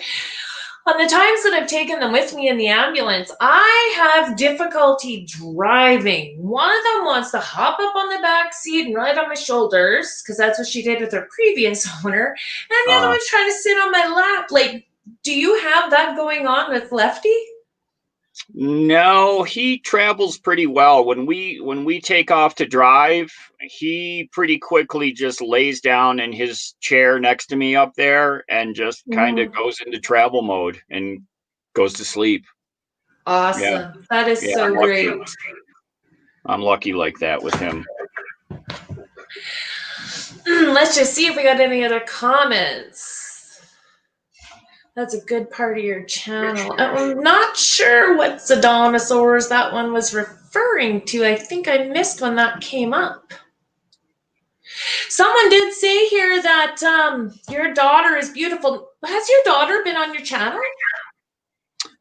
on the times that I've taken them with me in the ambulance, I have difficulty driving. One of them wants to hop up on the back seat and ride on my shoulders, because that's what she did with her previous owner, and the other one's trying to sit on my lap. Like, do you have that going on with Lefty? No, he travels pretty well. When we take off to drive, he pretty quickly just lays down in his chair next to me up there and just kind of goes into travel mode and goes to sleep. Awesome. Yeah. That is so great. I'm lucky like that with him. Let's just see if we got any other comments. That's a good part of your channel. I'm not sure what Zodanosaurs that one was referring to. I think I missed when that came up. Someone did say here that your daughter is beautiful. Has your daughter been on your channel?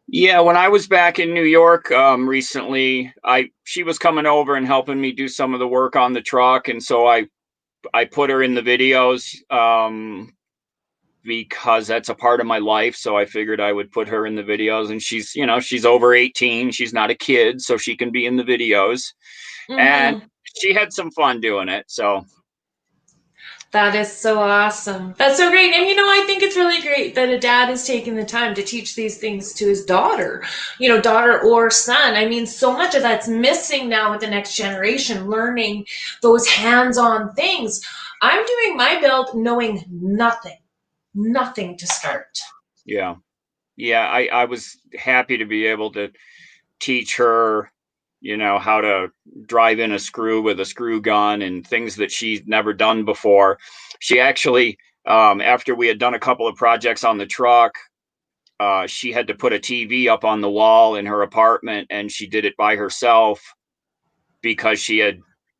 Yeah, when I was back in New York recently, she was coming over and helping me do some of the work on the truck, and so I put her in the videos. Because that's a part of my life. So I figured I would put her in the videos, and she's over 18. She's not a kid, so she can be in the videos. And she had some fun doing it. So that is so awesome. That's so great. And I think it's really great that a dad is taking the time to teach these things to his daughter, daughter or son. I mean, so much of that's missing now with the next generation, learning those hands-on things. I'm doing my build knowing nothing to start. Yeah. I was happy to be able to teach her, how to drive in a screw with a screw gun and things that she's never done before. She actually, after we had done a couple of projects on the truck, she had to put a TV up on the wall in her apartment, and she did it by herself because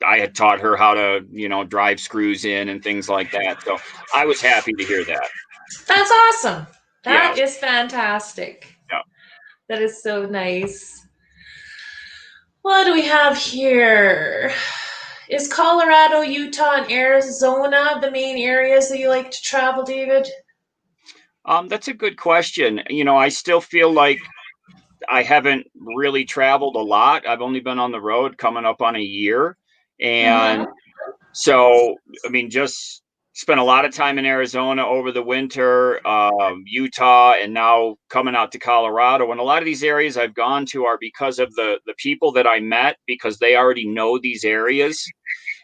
I had taught her how to, drive screws in and things like that. So I was happy to hear that. That's awesome. That is fantastic. Yeah. That is so nice. What do we have here? Is Colorado, Utah, and Arizona the main areas that you like to travel, David? That's a good question. I still feel like I haven't really traveled a lot. I've only been on the road coming up on a year. And so, I mean, just spent a lot of time in Arizona over the winter, Utah, and now coming out to Colorado. And a lot of these areas I've gone to are because of the people that I met, because they already know these areas.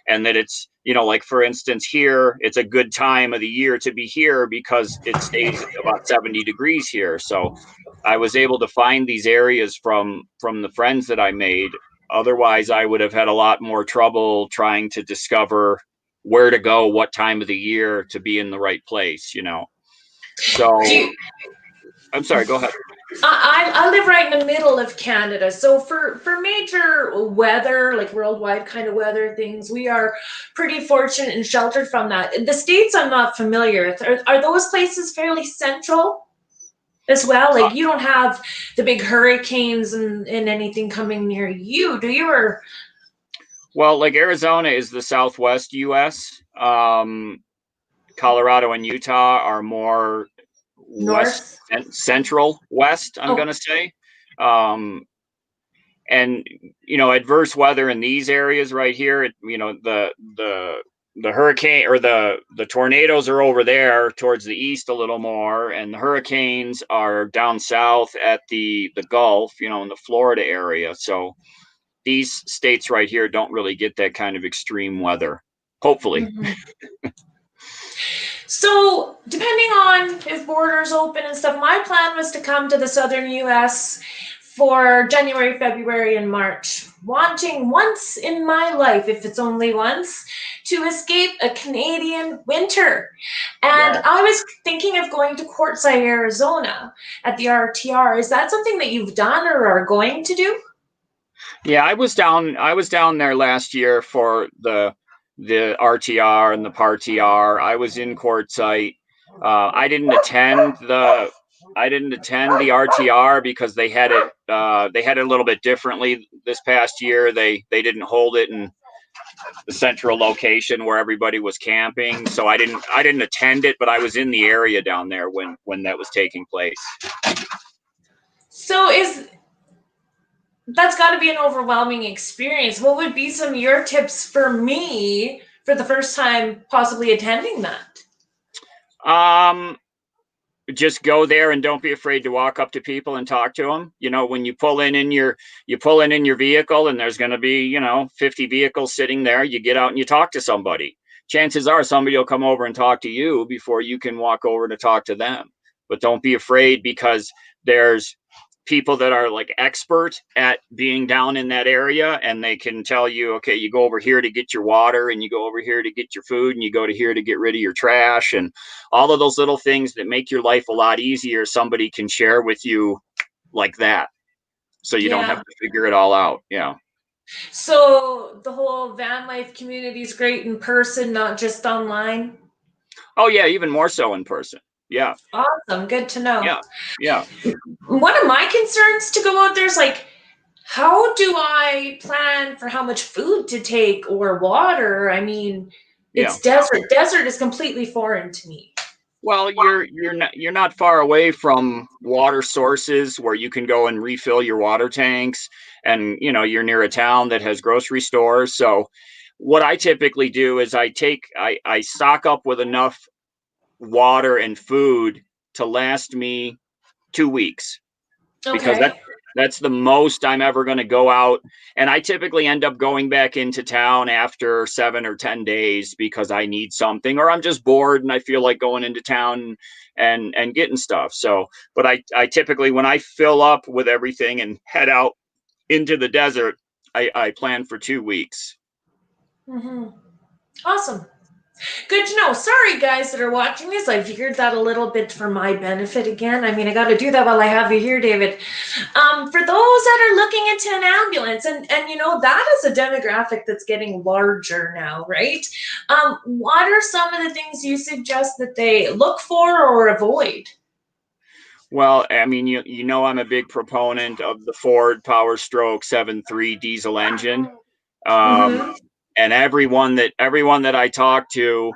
And that it's, like for instance, here, it's a good time of the year to be here because it stays about 70 degrees here. So I was able to find these areas from the friends that I made. Otherwise, I would have had a lot more trouble trying to discover where to go, what time of the year to be in the right place, So I'm sorry, go ahead. I live right in the middle of Canada. So for major weather, like worldwide kind of weather things, we are pretty fortunate and sheltered from that. The States I'm not familiar with. Are those places fairly central as well? Like you don't have the big hurricanes and anything coming near you, do you? Or well, like Arizona is the Southwest US. Colorado and Utah are more north, central west, I'm going to say. and adverse weather in these areas right here, the hurricane or the tornadoes are over there towards the east a little more, and the hurricanes are down south at the Gulf, in the Florida area. So these states right here don't really get that kind of extreme weather, hopefully. So, depending on if borders open and stuff, my plan was to come to the southern US for January, February, and March, wanting once in my life, if it's only once, to escape a Canadian winter. And I was thinking of going to Quartzsite, Arizona at the RTR. Is that something that you've done or are going to do? Yeah, I was down there last year for the RTR and the PAR-TR. I was in Quartzsite. I didn't attend the RTR because they had it a little bit differently this past year. They didn't hold it in the central location where everybody was camping, so I didn't attend it, but I was in the area down there when that was taking place. So that's got to be an overwhelming experience. What would be some of your tips for me for the first time possibly attending that? Just go there and don't be afraid to walk up to people and talk to them. When you pull in your vehicle and there's going to be 50 vehicles sitting there, you get out and you talk to somebody. Chances are somebody will come over and talk to you before you can walk over to talk to them. But don't be afraid, because there's people that are like expert at being down in that area, and they can tell you, okay, you go over here to get your water, and you go over here to get your food, and you go to here to get rid of your trash, and all of those little things that make your life a lot easier. Somebody can share with you like that, so you don't have to figure it all out. Yeah. So the whole van life community is great in person, not just online. Oh yeah, even more so in person. Yeah. Awesome. Good to know. Yeah. One of my concerns to go out there is like, how do I plan for how much food to take or water? I mean, it's desert. Desert is completely foreign to me. Well, you're not far away from water sources where you can go and refill your water tanks, and you're near a town that has grocery stores. So what I typically do is I stock up with enough water and food to last me 2 weeks, because that's the most I'm ever going to go out. And I typically end up going back into town after 7 or 10 days because I need something, or I'm just bored and I feel like going into town and getting stuff. So, but I typically, when I fill up with everything and head out into the desert, I plan for 2 weeks. Awesome. Good to know. Sorry, guys that are watching this. I figured that a little bit for my benefit again. I mean, I got to do that while I have you here, David. For those that are looking into an ambulance, and that is a demographic that's getting larger now, right? What are some of the things you suggest that they look for or avoid? Well, I mean, I'm a big proponent of the Ford Power Stroke 7.3 diesel engine. And everyone that I talk to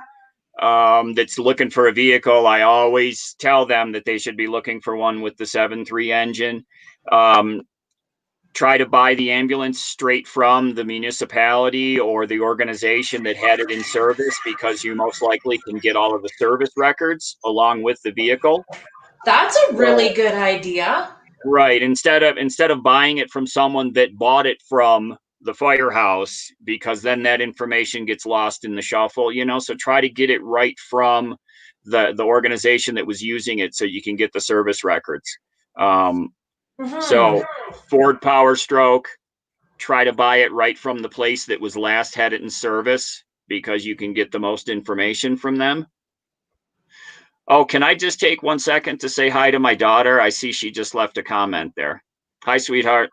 that's looking for a vehicle, I always tell them that they should be looking for one with the 7.3 engine. Try to buy the ambulance straight from the municipality or the organization that had it in service, because you most likely can get all of the service records along with the vehicle. That's a really good idea. Right. Instead of buying it from someone that bought it from the firehouse, because then that information gets lost in the shuffle, so try to get it right from the organization that was using it, so you can get the service records. So Ford Power Stroke, try to buy it right from the place that was last had it in service, because you can get the most information from them. Oh, can I just take 1 second to say hi to my daughter? I see she just left a comment there. Hi, sweetheart.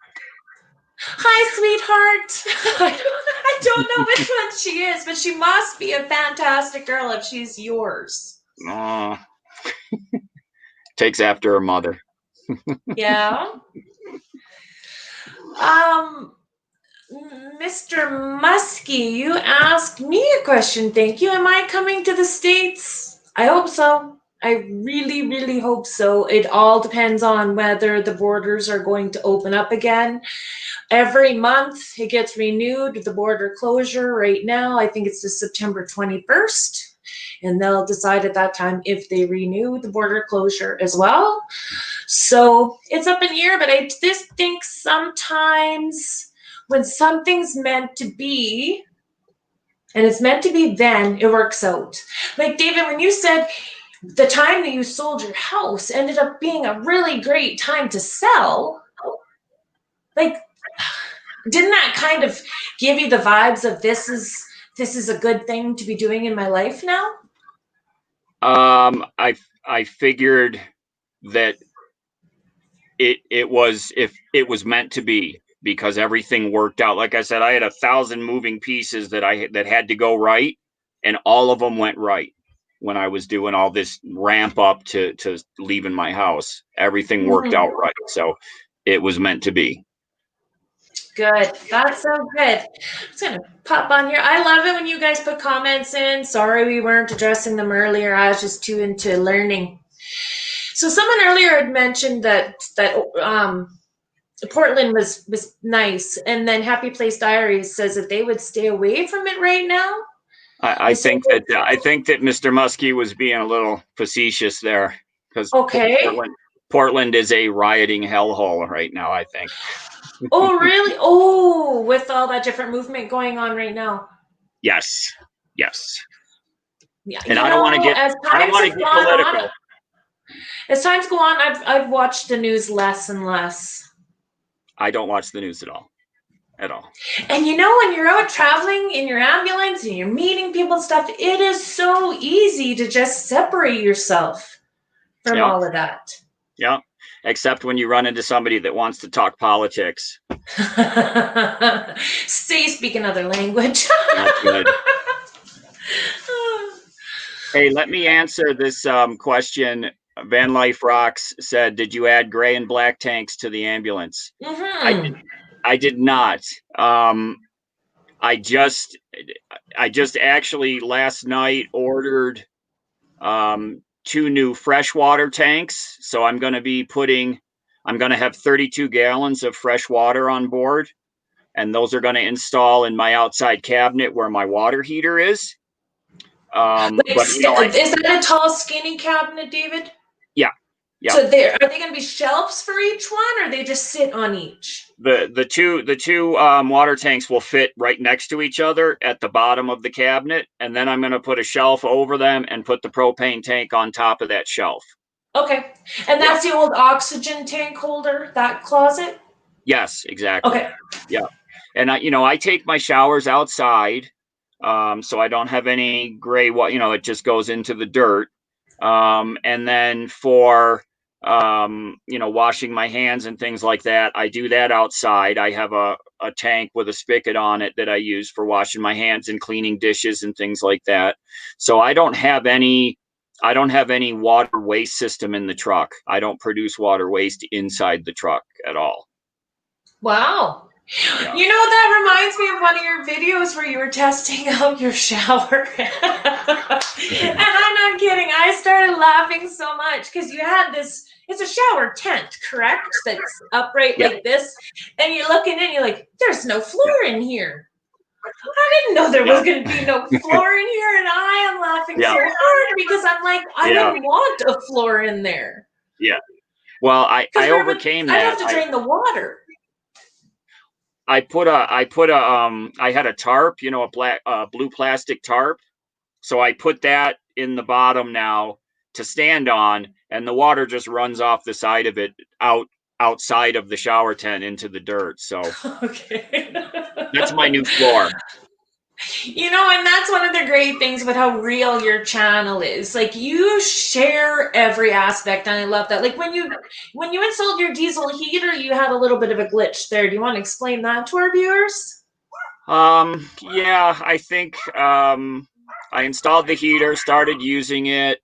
Hi, sweetheart. I don't know which one she is, but she must be a fantastic girl if she's yours. Oh, takes after her mother. Yeah. Mr. Muskie, you asked me a question. Thank you. Am I coming to the States? I hope so. I really, really hope so. It all depends on whether the borders are going to open up again. every month it gets renewed. The border closure right now, I think it's the September 21st. And they'll decide at that time if they renew the border closure as well. So it's up in the air, but I just think sometimes when something's meant to be, and it's meant to be, then it works out. Like David, when you said the time that you sold your house ended up being a really great time to sell, like, didn't that kind of give you the vibes of this is a good thing to be doing in my life now? I figured that it was, if it was meant to be, because everything worked out. Like I said, I had 1,000 moving pieces that had to go right, and all of them went right when I was doing all this ramp up to leaving my house. Everything worked out right, so it was meant to be. Good. That's so good. I'm just going to pop on here. I love it when you guys put comments in. Sorry we weren't addressing them earlier. I was just too into learning. So someone earlier had mentioned that Portland was nice, and then Happy Place Diaries says that they would stay away from it right now. I think that Mr. Muskie was being a little facetious there, because Portland is a rioting hellhole right now, I think. Oh, really? Oh, with all that different movement going on right now. Yes. Yeah. And I don't want to get political. As times go on, I've watched the news less and less. I don't watch the news at all. And you know, when you're out traveling in your ambulance and you're meeting people and stuff, it is so easy to just separate yourself from all of that. Yeah. Except when you run into somebody that wants to talk politics. Speak another language. That's good. Hey, let me answer this question. Van Life Rocks said, "Did you add gray and black tanks to the ambulance?" I did not. I just actually last night ordered 2 new freshwater tanks. So I'm going to have 32 gallons of fresh water on board, and those are going to install in my outside cabinet where my water heater is. Is that a tall, skinny cabinet, David? Yeah. So are they going to be shelves for each one, or they just sit on each? The two water tanks will fit right next to each other at the bottom of the cabinet, and then I'm going to put a shelf over them and put the propane tank on top of that shelf. Okay, and that's the old oxygen tank holder, that closet? Yes, exactly. Okay. Yeah, and I take my showers outside, so I don't have any gray. It just goes into the dirt, and then for washing my hands and things like that, I do that outside. I have a tank with a spigot on it that I use for washing my hands and cleaning dishes and things like that. So I don't have any water waste system in the truck. I don't produce water waste inside the truck at all. Wow. Yeah. That reminds me of one of your videos where you were testing out your shower. And I'm not kidding. I started laughing so much because you had this, it's a shower tent, correct? That's upright like this. And you're looking in, you're like, there's no floor in here. I didn't know there was going to be no floor in here. And I am laughing so hard because I'm like, I wouldn't want a floor in there. Yeah. Well, I overcame that. I'd have to drain the water. I had a tarp, a blue plastic tarp. So I put that in the bottom now to stand on, and the water just runs off the side of it outside of the shower tent into the dirt. So that's my new floor. And that's one of the great things about how real your channel is. Like, you share every aspect, and I love that. Like when you installed your diesel heater, you had a little bit of a glitch there. Do you want to explain that to our viewers? Yeah, I think I installed the heater, started using it,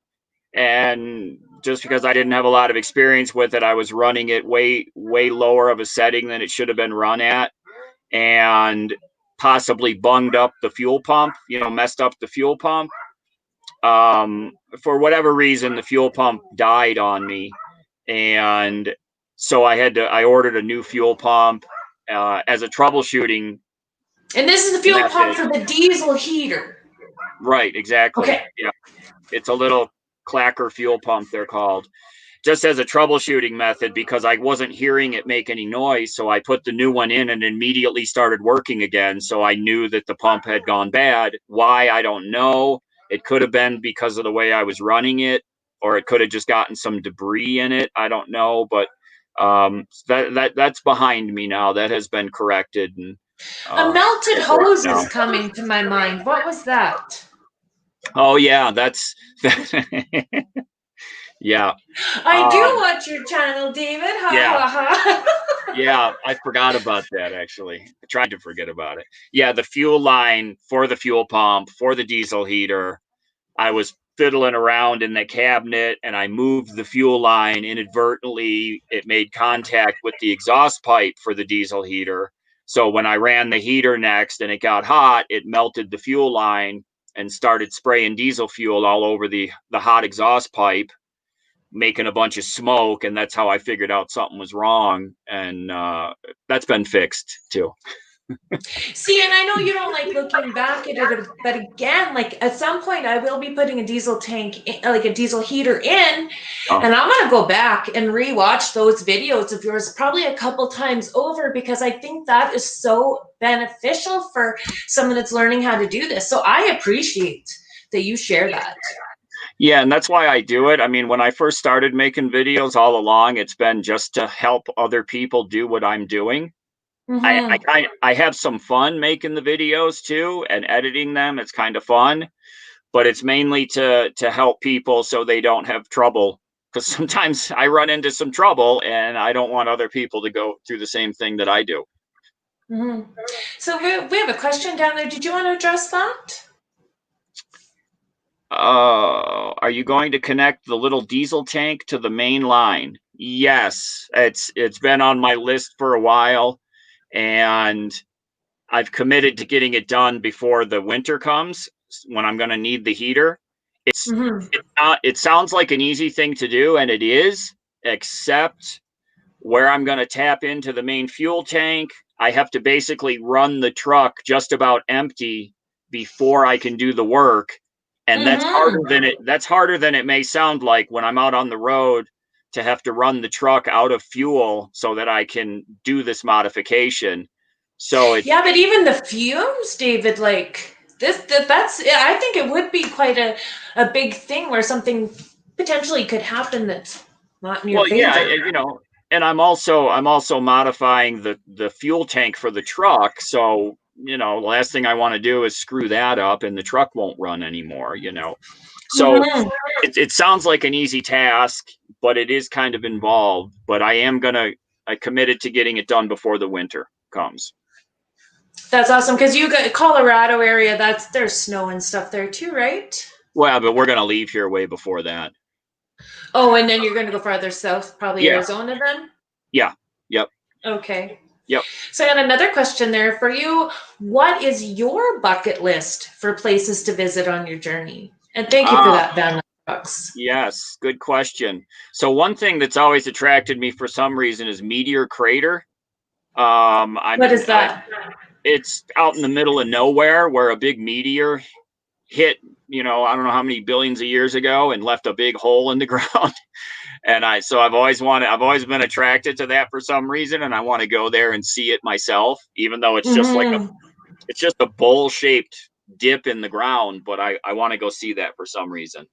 and just because I didn't have a lot of experience with it, I was running it way lower of a setting than it should have been run at, and possibly bunged up the fuel pump, messed up the fuel pump. For whatever reason, the fuel pump died on me. And so I ordered a new fuel pump, as a troubleshooting And this is the fuel pump method. for the diesel heater. Right, exactly. Okay. Yeah, it's a little clacker fuel pump, they're called. Just as a troubleshooting method, because I wasn't hearing it make any noise. So I put the new one in and immediately started working again. So I knew that the pump had gone bad. Why? I don't know. It could have been because of the way I was running it, or it could have just gotten some debris in it. I don't know, but that's behind me now. That has been corrected. And A melted it works hose now. is coming to my mind. What was that? Oh yeah, that's yeah. I do watch your channel, David. Ha Yeah. ha ha. Yeah, I forgot about that actually. I tried to forget about it. Yeah, the fuel line for the fuel pump, for the diesel heater. I was fiddling around in the cabinet and I moved the fuel line inadvertently. It made contact with the exhaust pipe for the diesel heater. So when I ran the heater next and it got hot, it melted the fuel line and started spraying diesel fuel all over the hot exhaust pipe, making a bunch of smoke, and that's how I figured out something was wrong. And that's been fixed too. See, and I know you don't like looking back at it, but again, like at some point I will be putting a diesel tank, like a diesel heater in, and I'm going to go back and rewatch those videos of yours probably a couple times over, because I think that is so beneficial for someone that's learning how to do this. So I appreciate that you share that. Yeah, and that's why I do it. I mean, when I first started making videos all along, it's been just to help other people do what I'm doing. I have some fun making the videos too and editing them. It's kind of fun, but it's mainly to help people so they don't have trouble. Because sometimes I run into some trouble and I don't want other people to go through the same thing that I do. So we have a question down there. Did you want to address that? Are you going to connect the little diesel tank to the main line? Yes, it's been on my list for a while, and I've committed to getting it done before the winter comes, when I'm going to need the heater. It sounds like an easy thing to do, and it is, except where I'm going to tap into the main fuel tank, I have to basically run the truck just about empty before I can do the work. And that's harder than it may sound like when I'm out on the road, to have to run the truck out of fuel so that I can do this modification. So yeah, but even the fumes, David, like that's I think it would be quite a big thing where something potentially could happen that's not in your favor. Yeah, and I'm also modifying the fuel tank for the truck. So, the last thing I want to do is screw that up and the truck won't run anymore, So it sounds like an easy task, but it is kind of involved. But I committed to getting it done before the winter comes. That's awesome, because you got Colorado area, there's snow and stuff there too, right? Well, but we're gonna leave here way before that. Oh, and then you're going to go farther south, probably Yeah. Arizona then? Yeah. Yep. Okay. Yep. So I got another question there for you. What is your bucket list for places to visit on your journey? And thank you for that, Van Bucks. Yes, good question. So one thing that's always attracted me for some reason is Meteor Crater. What is that? It's out in the middle of nowhere where a big meteor hit, I don't know how many billions of years ago, and left a big hole in the ground. And I've always been attracted to that for some reason. And I want to go there and see it myself, even though it's just it's just a bowl shaped dip in the ground. But I want to go see that for some reason.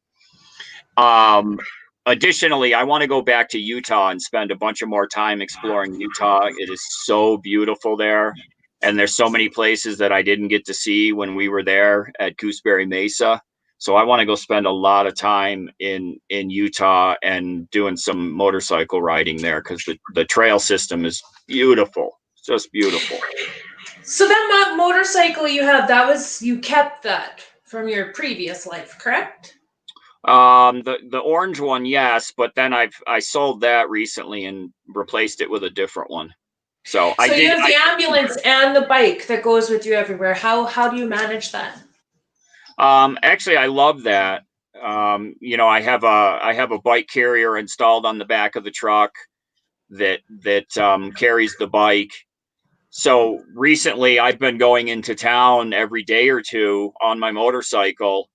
Additionally, I want to go back to Utah and spend a bunch of more time exploring Utah. It is so beautiful there. And there's so many places that I didn't get to see when we were there at Gooseberry Mesa. So I want to go spend a lot of time in Utah and doing some motorcycle riding there, because the trail system is beautiful. It's just beautiful. So that motorcycle you have, you kept that from your previous life, correct? The orange one, yes, but then I sold that recently and replaced it with a different one. So you have the ambulance and the bike that goes with you everywhere. How do you manage that? Actually, I love that. I have a bike carrier installed on the back of the truck that carries the bike. So recently I've been going into town every day or two on my motorcycle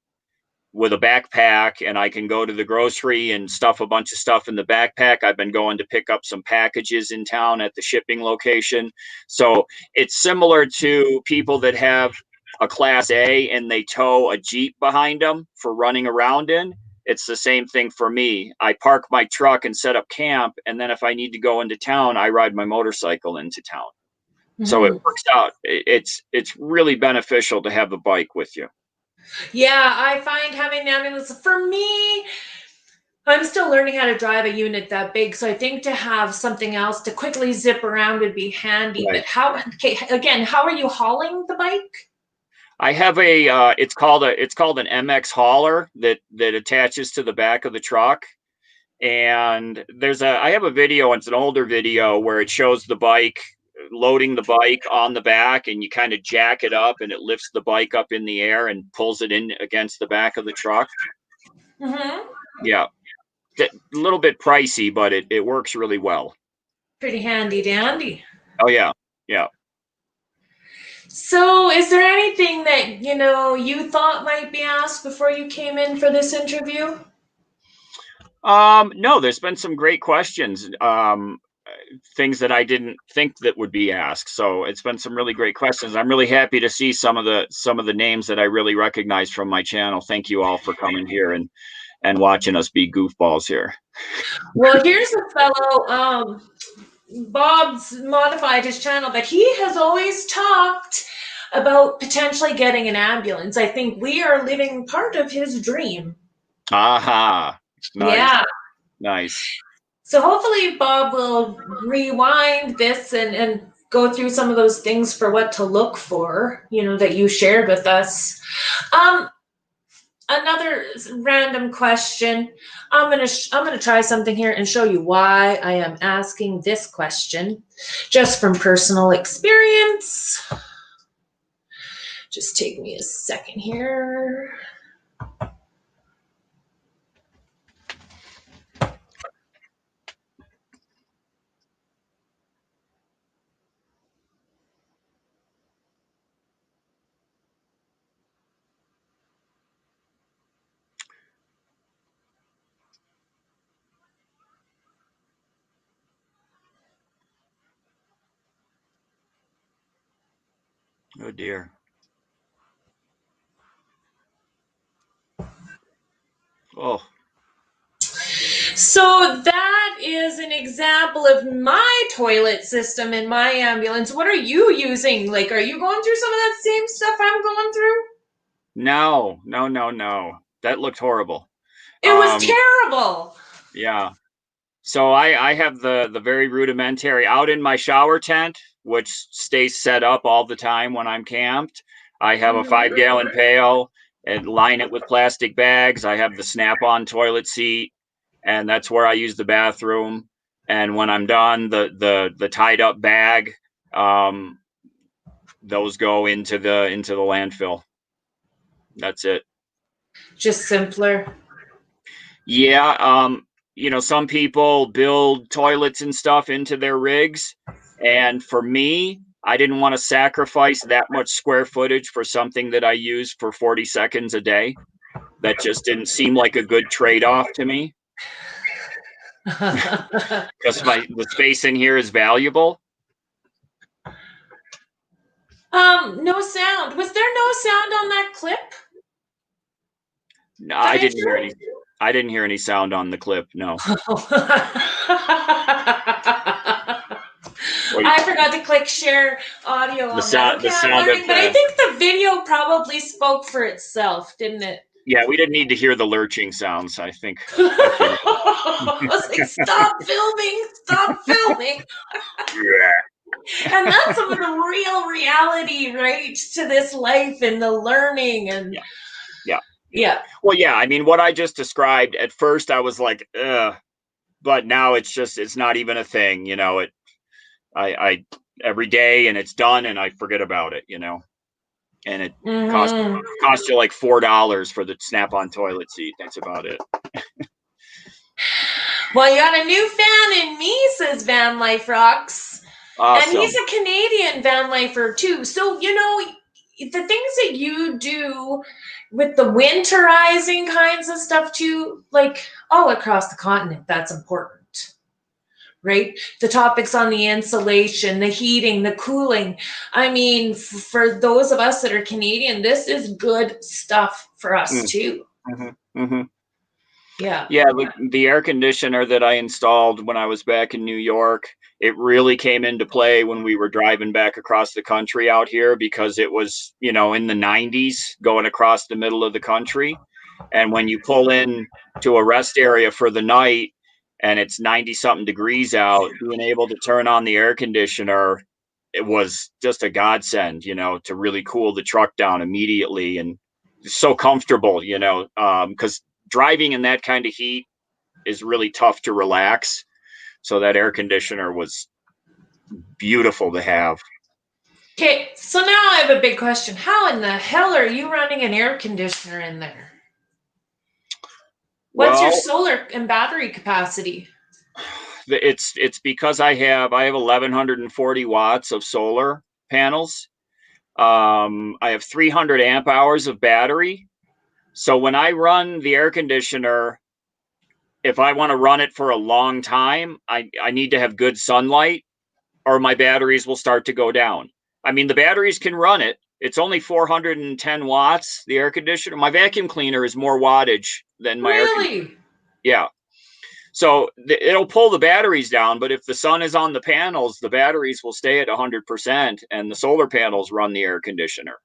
with a backpack, and I can go to the grocery and stuff a bunch of stuff in the backpack. I've been going to pick up some packages in town at the shipping location. So it's similar to people that have a Class A and they tow a Jeep behind them for running around in. It's the same thing for me. I park my truck and set up camp, and then if I need to go into town, I ride my motorcycle into town. So it Mhm. works out. It's really beneficial to have a bike with you. Yeah, I find having an ambulance for me, I'm still learning how to drive a unit that big, so I think to have something else to quickly zip around would be handy. Right. But okay, again, how are you hauling the bike? I have a it's called an MX hauler that attaches to the back of the truck. And I have a video, it's an older video where it shows the bike loading the bike on the back, and you kind of jack it up and it lifts the bike up in the air and pulls it in against the back of the truck. Mm-hmm. Yeah. A little bit pricey, but it works really well. Pretty handy dandy. Oh yeah. Yeah. So, is there anything that, you thought might be asked before you came in for this interview? No, there's been some great questions. Things that I didn't think that would be asked. So it's been some really great questions. I'm really happy to see some of the names that I really recognize from my channel. Thank you all for coming here and watching us be goofballs here. Well, here's a fellow, Bob's modified his channel, but he has always talked about potentially getting an ambulance. I think we are living part of his dream. Aha. Nice. Yeah. Nice. So hopefully Bob will rewind this and go through some of those things for what to look for, that you shared with us. Another random question. I'm gonna try something here and show you why I am asking this question, just from personal experience. Just take me a second here. Oh dear. Oh. So that is an example of my toilet system in my ambulance. What are you using? Like, are you going through some of that same stuff I'm going through? No. That looked horrible. It was terrible. Yeah. So I have the very rudimentary out in my shower tent, which stays set up all the time when I'm camped. I have a 5-gallon pail and line it with plastic bags. I have the snap-on toilet seat, and that's where I use the bathroom. And when I'm done, the tied up bag, those go into the landfill. That's it. Just simpler. Yeah. Some people build toilets and stuff into their rigs. And for me, I didn't want to sacrifice that much square footage for something that I use for 40 seconds a day. That just didn't seem like a good trade-off to me. Because the space in here is valuable. No sound. Was there no sound on that clip? No, I didn't hear any. I didn't hear any sound on the clip. No. I forgot to click share audio on that. The sound of but I think the video probably spoke for itself, didn't it? Yeah, we didn't need to hear the lurching sounds, I think. I was like, stop filming, stop filming. And that's some of the real reality, right, to this life and the learning and yeah. Well, yeah, I mean, what I just described, at first I was like, ugh, but now it's not even a thing, I every day and it's done and I forget about it, and it costs you like $4 for the snap-on toilet seat. That's about it. Well, you got a new fan in me, says Van Life Rocks. And Awesome. he's a Canadian van lifer too. So, the things that you do with the winterizing kinds of stuff too, like all across the continent, that's important, right? The topics on the insulation, the heating, the cooling. I mean, for those of us that are Canadian, this is good stuff for us too. Mm-hmm. Yeah. Yeah, the air conditioner that I installed when I was back in New York, it really came into play when we were driving back across the country out here because it was, in the 90s going across the middle of the country. And when you pull in to a rest area for the night and it's 90 something degrees out, being able to turn on the air conditioner, it was just a godsend, to really cool the truck down immediately and so comfortable, because driving in that kind of heat is really tough to relax. So that air conditioner was beautiful to have. Okay, so now I have a big question. How in the hell are you running an air conditioner in there? What's your Well, solar and battery capacity? it's because I have 1140 watts of solar panels. I have 300 amp hours of battery. So when I run the air conditioner, if I want to run it for a long time, I need to have good sunlight or my batteries will start to go down. I mean, the batteries can run it. It's only 410 watts, the air conditioner. My vacuum cleaner is more wattage than my air conditioner. Really? Yeah. So it'll pull the batteries down, but if the sun is on the panels, the batteries will stay at 100% and the solar panels run the air conditioner.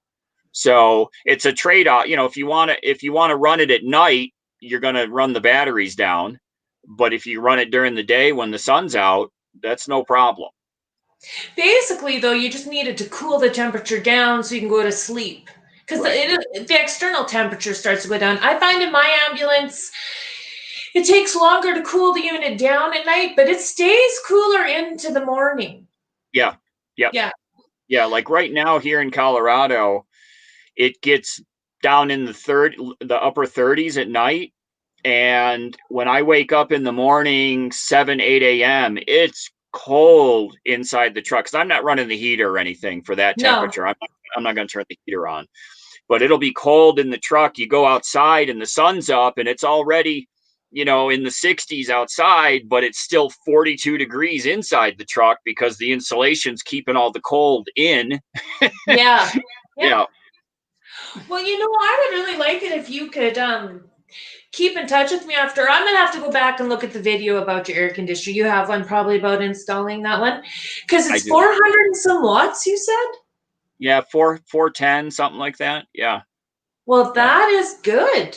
So it's a trade-off. If you want to run it at night, you're going to run the batteries down. But if you run it during the day when the sun's out, that's no problem. Basically, though, you just needed to cool the temperature down so you can go to sleep. Because Right. the external temperature starts to go down. I find in my ambulance, it takes longer to cool the unit down at night, but it stays cooler into the morning. Yeah. Yep. Yeah. Yeah. Like right now here in Colorado, it gets down in the upper 30s at night. And when I wake up in the morning, 7, 8 a.m., it's cold inside the truck because I'm not running the heater or anything for that No. temperature. I'm not going to turn the heater on, but it'll be cold in the truck. You go outside and the sun's up and it's already, in the 60s outside, but it's still 42 degrees inside the truck because the insulation's keeping all the cold in. Yeah. Yeah. Well, I would really like it if you could keep in touch with me after. I'm going to have to go back and look at the video about your air conditioner. You have one probably about installing that one because I it's do. 400 and some watts, you said? Yeah, 410, something like that. Yeah. Well, that is good.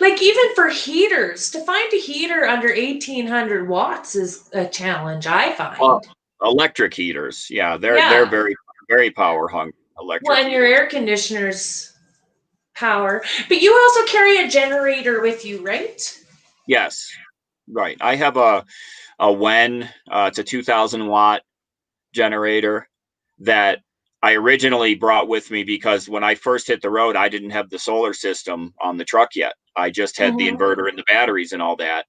Like even for heaters, to find a heater under 1800 watts is a challenge, I find. Well, electric heaters. Yeah, they're Yeah. very, very power hungry. Well, Electric and your heaters. air conditioner's power. But you also carry a generator with you, right? Yes. Right. I have a WEN, it's a 2000 watt generator that I originally brought with me because when I first hit the road, I didn't have the solar system on the truck yet. I just had the inverter and the batteries and all that.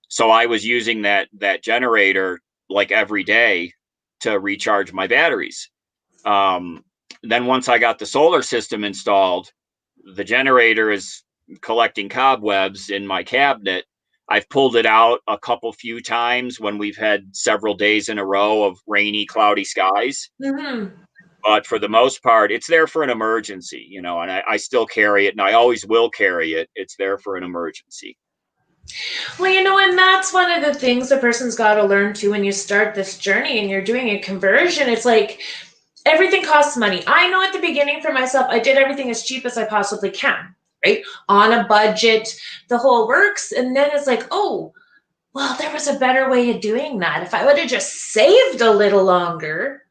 So I was using that generator like every day to recharge my batteries. Then once I got the solar system installed, the generator is collecting cobwebs in my cabinet. I've pulled it out a few times when we've had several days in a row of rainy, cloudy skies. Mm-hmm. But for the most part, it's there for an emergency, and I still carry it and I always will carry it. It's there for an emergency. Well, and that's one of the things a person's got to learn too when you start this journey and you're doing a conversion. It's like everything costs money. I know at the beginning for myself, I did everything as cheap as I possibly can, right? On a budget, the whole works. And then it's like, oh, well, there was a better way of doing that. If I would have just saved a little longer,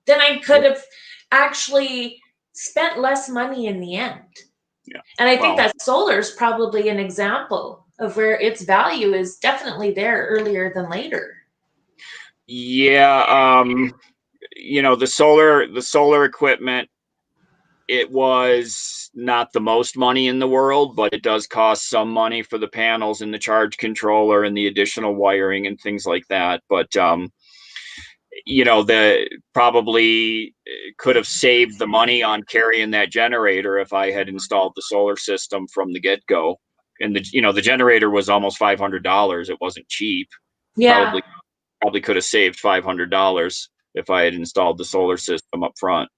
then I could have actually spent less money in the end. Yeah. And I think that solar is probably an example of where its value is definitely there earlier than later. Yeah. The solar equipment, it was not the most money in the world, but it does cost some money for the panels and the charge controller and the additional wiring and things like that. But the probably could have saved the money on carrying that generator if I had installed the solar system from the get-go. And the generator was almost $500. It wasn't cheap. Yeah. Probably could have saved $500 if I had installed the solar system up front.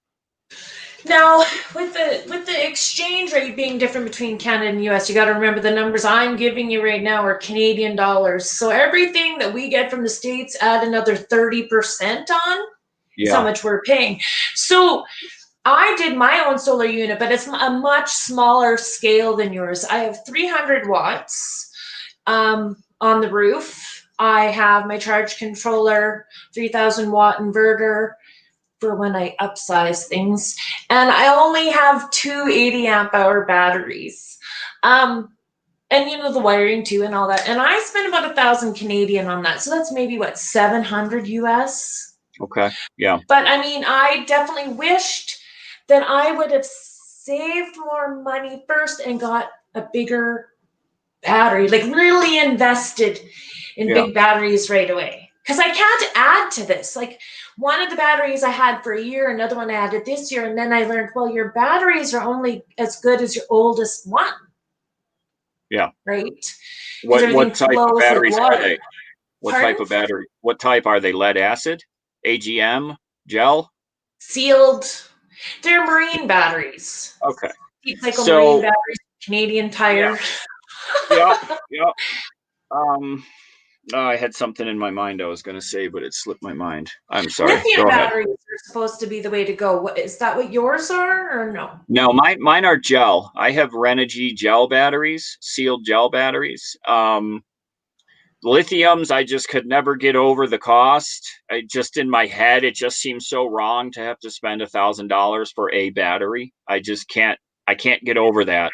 Now, with the exchange rate being different between Canada and US, you got to remember the numbers I'm giving you right now are Canadian dollars. So everything that we get from the States, add another 30% on. That's how much we're paying. So I did my own solar unit, but it's a much smaller scale than yours. I have 300 watts on the roof. I have my charge controller, 3,000 watt inverter for when I upsize things. And I only have two 80 amp hour batteries. And the wiring too and all that. And I spent about 1,000 Canadian on that. So that's maybe what, 700 US? Okay. Yeah. But I mean, I definitely wished that I would have saved more money first and got a bigger battery, like really invested in big batteries right away. Because I can't add to this. Like one of the batteries I had for a year, another one I added this year, and then I learned, well, your batteries are only as good as your oldest one. Yeah. Right? What type of batteries are they? Pardon? What type are they? Lead acid? AGM? Gel? Sealed. They're marine batteries. Okay. Like marine batteries, Canadian Tire. Yeah. I had something in my mind I was going to say, but it slipped my mind. I'm sorry. Lithium batteries are supposed to be the way to go. Is that what yours are, or no? No, mine are gel. I have Renogy gel batteries, sealed gel batteries. Lithiums, I just could never get over the cost. In my head, it just seems so wrong to have to spend $1,000 for a battery. I can't get over that.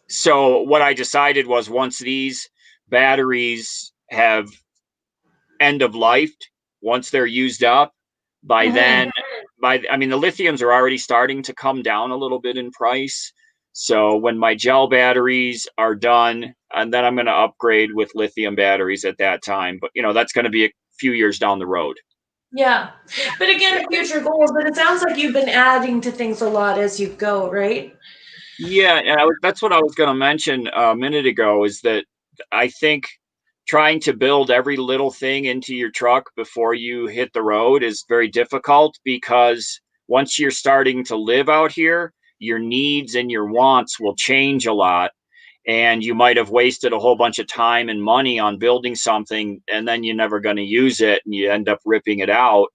So what I decided was once these batteries have end of life, once they're used up, by then, the lithiums are already starting to come down a little bit in price. So when my gel batteries are done, and then I'm going to upgrade with lithium batteries at that time. But that's going to be a few years down the road. Yeah, but again, future goals. But it sounds like you've been adding to things a lot as you go, right? Yeah, and that's what I was going to mention a minute ago, is that I think trying to build every little thing into your truck before you hit the road is very difficult, because once you're starting to live out here, your needs and your wants will change a lot. And you might have wasted a whole bunch of time and money on building something, and then you're never going to use it and you end up ripping it out.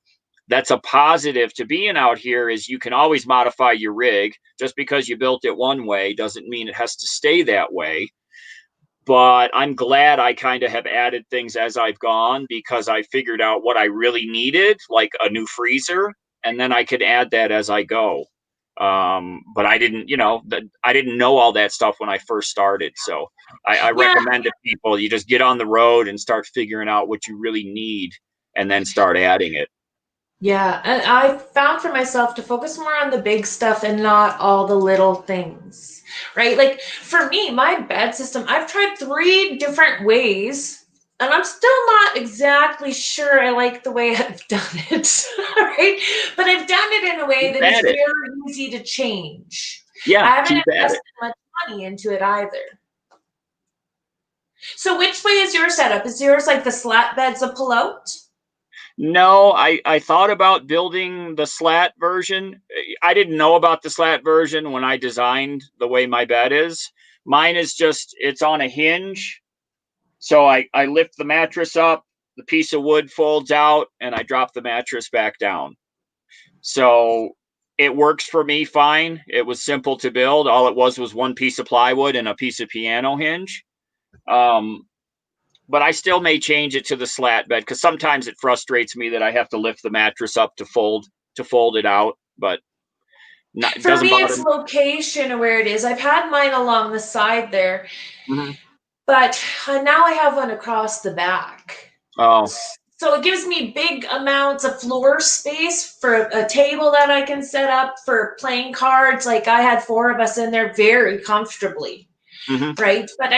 That's a positive to being out here, is you can always modify your rig. Just because you built it one way doesn't mean it has to stay that way. But I'm glad I kind of have added things as I've gone, because I figured out what I really needed, like a new freezer, and then I could add that as I go. But I didn't know all that stuff when I first started. So I recommend to people, you just get on the road and start figuring out what you really need and then start adding it. Yeah, and I found for myself to focus more on the big stuff and not all the little things, right? Like for me, my bed system, I've tried 3 different ways, and I'm still not exactly sure I like the way I've done it, right? But I've done it in a way that is very easy to change. Yeah, I haven't invested much money into it either. So which way is your setup? Is yours like the slat beds a pull-out? No, I thought about building the slat version. I didn't know about the slat version when I designed the way my bed is. Mine is it's on a hinge. So I lift the mattress up, the piece of wood folds out, and I drop the mattress back down. So it works for me fine. It was simple to build. All it was one piece of plywood and a piece of piano hinge. But I still may change it to the slat bed, because sometimes it frustrates me that I have to lift the mattress up to fold it out. But it for doesn't me, bother it's me. location where it is. I've had mine along the side there, Mm-hmm. but now I have one across the back. Oh. So it gives me big amounts of floor space for a table that I can set up for playing cards. Like I had 4 of us in there very comfortably, right? But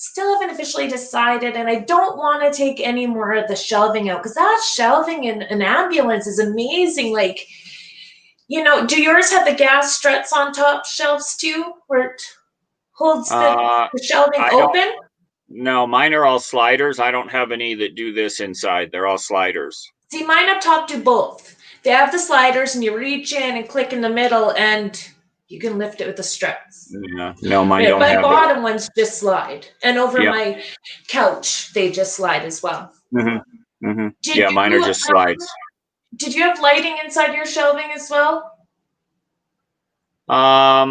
still haven't officially decided, and I don't want to take any more of the shelving out because that shelving in an ambulance is amazing. Like, do yours have the gas struts on top shelves too, where it holds the shelving I don't. open? No, mine are all sliders. I don't have any that do this inside. They're all sliders. See, mine up top do both. They have the sliders, and you reach in and click in the middle, and you can lift it with the struts. Yeah. No, mine don't My have bottom ones just slide, and over Yep. my couch they just slide as well. Mm-hmm. Mm-hmm. Yeah, mine are just slides. Did you have lighting inside your shelving as well? No.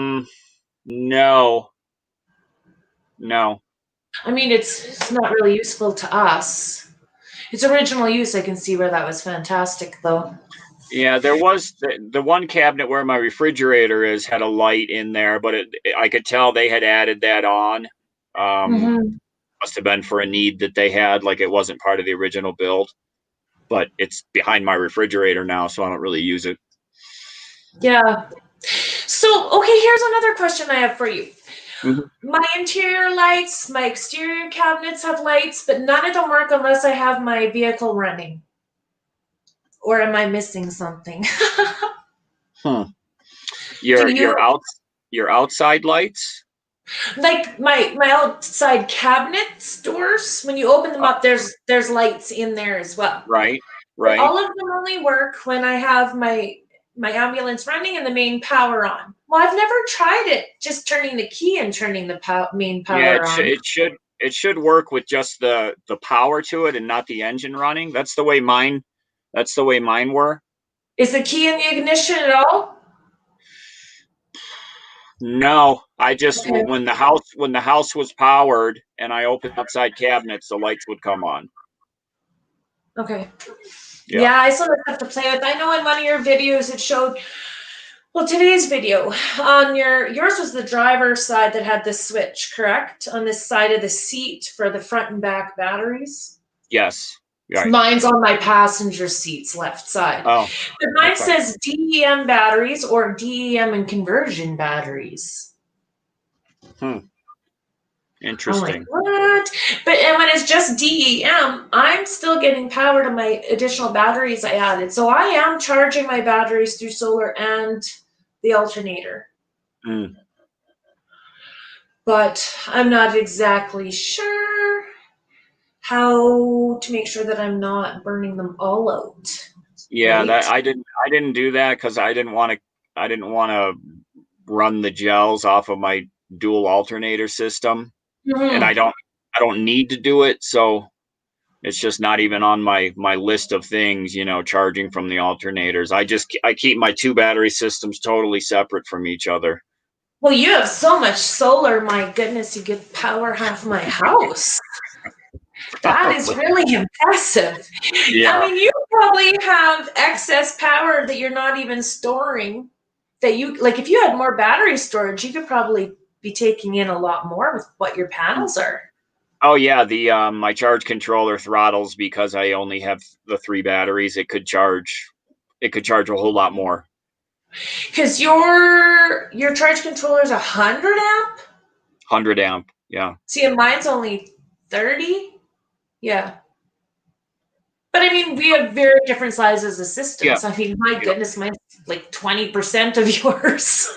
I mean, it's not really useful to us. Its original use, I can see where that was fantastic, though. Yeah, there was the one cabinet where my refrigerator is had a light in there, but I could tell they had added that on. Must have been for a need that they had, like it wasn't part of the original build. But it's behind my refrigerator now, so I don't really use it. Yeah. So, okay, here's another question I have for you. Mm-hmm. My interior lights, my exterior cabinets have lights, but none of them work unless I have my vehicle running. Or am I missing something? Your outside lights? Like my outside cabinet doors, when you open them up, there's lights in there as well. Right. But all of them only work when I have my ambulance running and the main power on. Well, I've never tried it, just turning the key and turning the main power on. It should work with just the power to it and not the engine running. That's the way mine were. Is the key in the ignition at all? No, I just when the house was powered and I opened outside cabinets, the lights would come on. Okay. Yeah, I still have to play with. I know in one of your videos it showed. Well, today's video on yours was the driver's side that had the switch, correct? On this side of the seat for the front and back batteries. Yes. Right. Mine's on my passenger seat's left side. Oh. But mine says DEM batteries or DEM and conversion batteries. Interesting. I'm like, what? And when it's just DEM, I'm still getting power to my additional batteries I added. So I am charging my batteries through solar and the alternator. But I'm not exactly sure how to make sure that I'm not burning them all out. Yeah, right? that I didn't do that because I didn't want to run the gels off of my dual alternator system. And I don't need to do it, so it's just not even on my list of things, charging from the alternators. I keep my two battery systems totally separate from each other. Well, you have so much solar, my goodness, you could power half my house. That is really impressive. Yeah. I mean, you probably have excess power that you're not even storing. That you like, if you had more battery storage, you could probably be taking in a lot more with what your panels are. Oh yeah, the my charge controller throttles because I only have the 3 batteries. It could charge a whole lot more. Because your charge controller is 100 amp? 100 amp, yeah. See, and mine's only 30. Yeah. But I mean, we have very different sizes of systems. Yeah. I mean, my goodness, mine's like 20% of yours.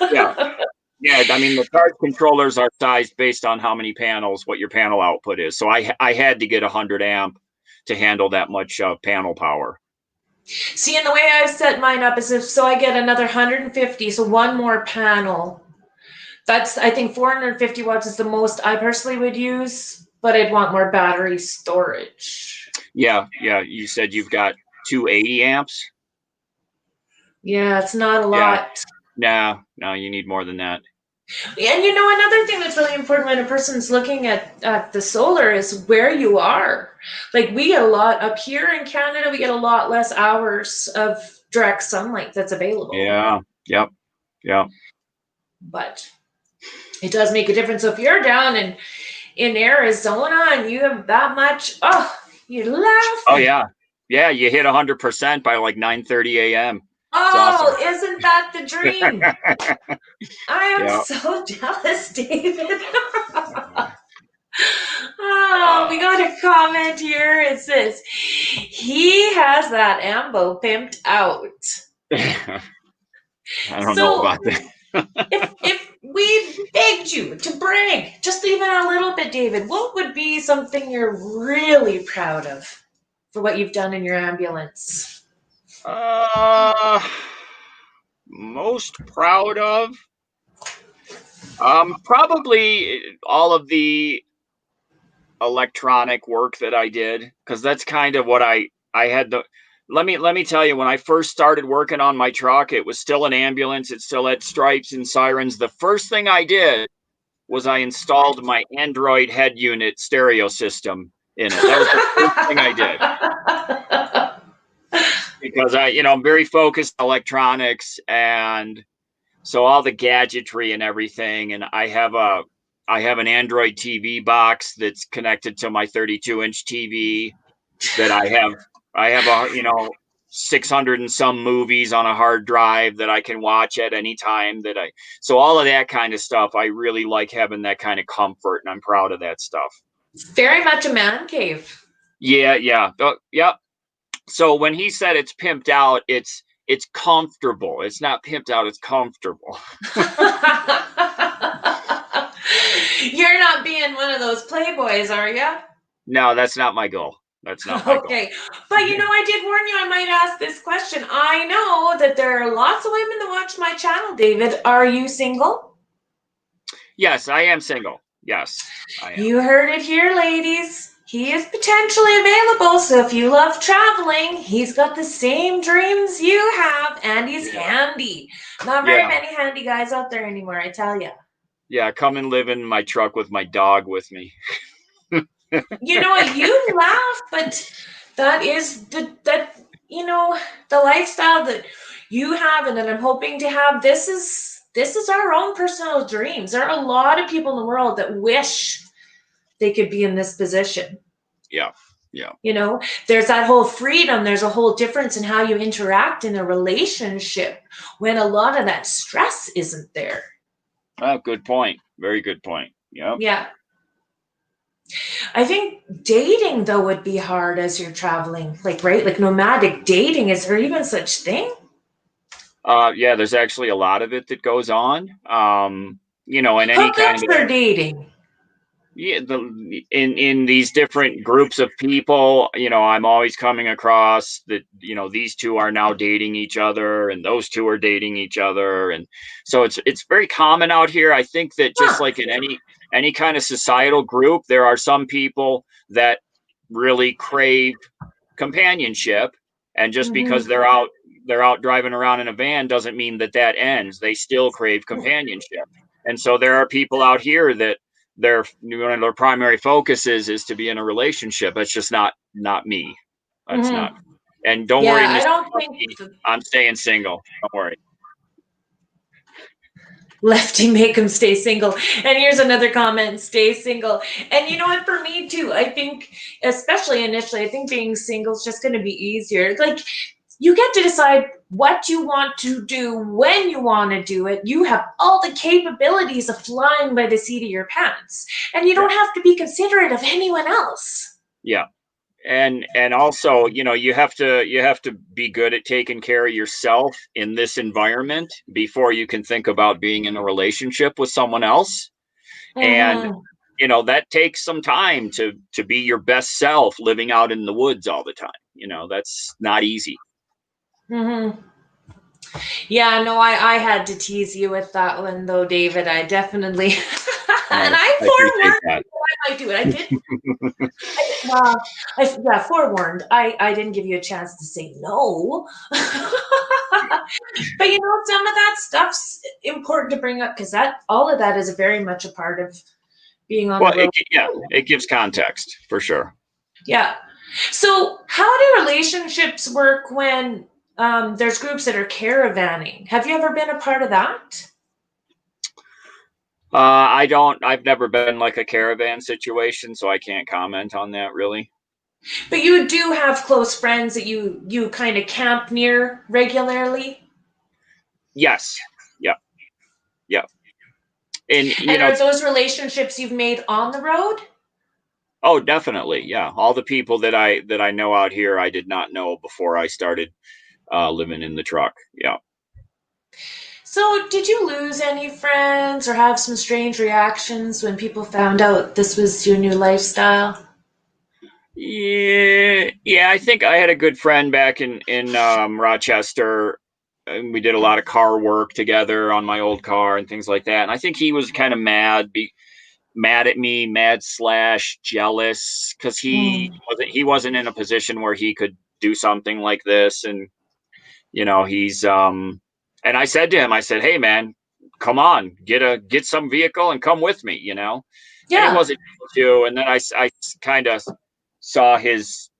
Yeah, I mean, the charge controllers are sized based on how many panels, what your panel output is. So I had to get 100 amp to handle that much panel power. See, and the way I've set mine up is so I get another 150, so one more panel. That's, I think 450 watts is the most I personally would use, but I'd want more battery storage. Yeah. You said you've got 280 amps? Yeah, it's not a lot. No, you need more than that. And another thing that's really important when a person's looking at the solar is where you are. Like we get a lot up here in Canada, we get a lot less hours of direct sunlight that's available. Yeah. Yep. But it does make a difference. So if you're down in Arizona and you have that much, you're laughing. Oh yeah. Yeah, you hit 100% by like 9:30 a.m. Oh, awesome. Isn't that the dream? I am so jealous, David. Oh, we got a comment here. It says, he has that ambo pimped out. I don't know So about that. if we begged you to brag just even a little bit, David, what would be something you're really proud of for what you've done in your ambulance? Most proud of probably all of the electronic work that I did, because that's kind of what I had the. Let me tell you, when I first started working on my truck, it was still an ambulance. It still had stripes and sirens. The first thing I did was I installed my Android head unit stereo system in it. That was the first thing I did, because I'm very focused on electronics, and so all the gadgetry and everything. And I have an Android TV box that's connected to my 32-inch TV that I have 600 and some movies on a hard drive that I can watch at any time. So all of that kind of stuff, I really like having that kind of comfort, and I'm proud of that stuff. Very much a man cave. Yeah. Yeah. So when he said it's pimped out, it's comfortable. It's not pimped out, it's comfortable. You're not being one of those playboys, are you? No, that's not my goal. That's not my goal. Okay. But I did warn you I might ask this question. I know that there are lots of women that watch my channel, David. Are you single? Yes, I am single. Yes, I am. You heard it here, ladies. He is potentially available, so if you love traveling, he's got the same dreams you have, and he's handy. Not very many handy guys out there anymore, I tell you. Yeah, come and live in my truck with my dog with me. You know what? You laugh, but that is the lifestyle that you have and that I'm hoping to have. This is our own personal dreams. There are a lot of people in the world that wish they could be in this position. Yeah. There's that whole freedom. There's a whole difference in how you interact in a relationship when a lot of that stress isn't there. Oh, good point. Very good point. Yeah. I think dating, though, would be hard as you're traveling, right? Like nomadic dating. Is there even such thing? Yeah, there's actually a lot of it that goes on. In any kind of dating. Yeah, in these different groups of people, I'm always coming across that, these two are now dating each other, and those two are dating each other, and so it's very common out here. I think that just like in any kind of societal group, there are some people that really crave companionship, and just because they're out driving around in a van doesn't mean that ends. They still crave companionship, and so there are people out here that their primary focus is to be in a relationship. That's just not me. That's not. And don't worry, I don't think I'm staying single. Don't worry. Lefty, make him stay single. And here's another comment: stay single. And you know what? For me too, I think, especially initially, I think being single is just going to be easier. Like, you get to decide what you want to do when you want to do it. You have all the capabilities of flying by the seat of your pants, and you don't have to be considerate of anyone else. Yeah. And also, you have to be good at taking care of yourself in this environment before you can think about being in a relationship with someone else. And that takes some time to be your best self living out in the woods all the time. That's not easy. Yeah, no, I had to tease you with that one though, David. I definitely and I forewarned you I might do it. I did. Forewarned. I didn't give you a chance to say no. But some of that stuff's important to bring up because all of that is very much a part of being on the road. It gives context for sure. Yeah. So how do relationships work when there's groups that are caravanning? Have you ever been a part of that? I've never been like a caravan situation, so I can't comment on that really. But you do have close friends that you kind of camp near regularly? Yes. Yeah. And are those relationships you've made on the road? Oh, definitely. Yeah. All the people that I know out here, I did not know before I started living in the truck. Yeah. So, did you lose any friends or have some strange reactions when people found out this was your new lifestyle? Yeah, yeah. I think I had a good friend back in Rochester, and we did a lot of car work together on my old car and things like that. And I think he was kind of mad at me, mad slash jealous, because Hmm. he wasn't in a position where he could do something like this. And he's and I said to him, I said, "Hey man, come on, get some vehicle and come with me," and he Yeah. wasn't able to. And then I kind of saw his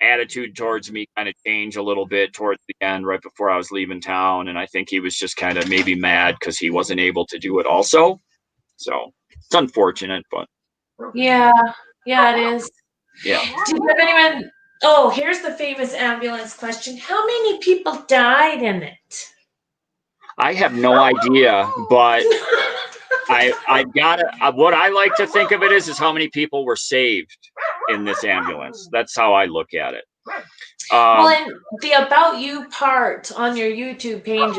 attitude towards me kind of change a little bit towards the end, right before I was leaving town. And I think he was just kind of maybe mad because he wasn't able to do it also. So it's unfortunate, but Yeah. Yeah, it is. yeah. Did you have anyone? Oh, here's the famous ambulance question. How many people died in it? I have no idea, but I gotta. What I like to think of it is how many people were saved in this ambulance. That's how I look at it. Well, Um, and the About You part on your YouTube page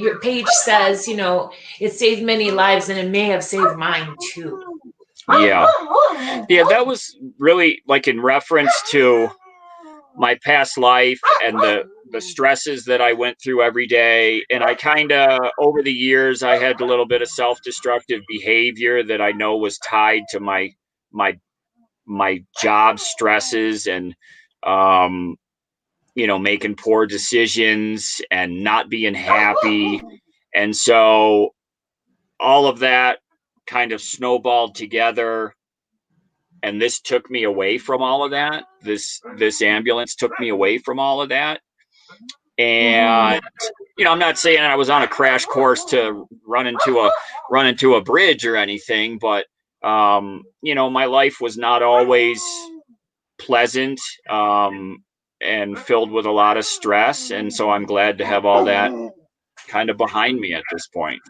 your page says, it saved many lives and it may have saved mine too. yeah, yeah. That was really like in reference to my past life and the stresses that I went through every day. And I kind of over the years I had a little bit of self-destructive behavior that I know was tied to my my job stresses and um making poor decisions and not being happy. And so all of that kind of snowballed together, and this took me away from all of that. This ambulance took me away from all of that. Mhm. And I'm not saying I was on a crash course to run into a bridge or anything, but my life was not always pleasant, and filled with a lot of stress. And so I'm glad to have all that kind of behind me at this point.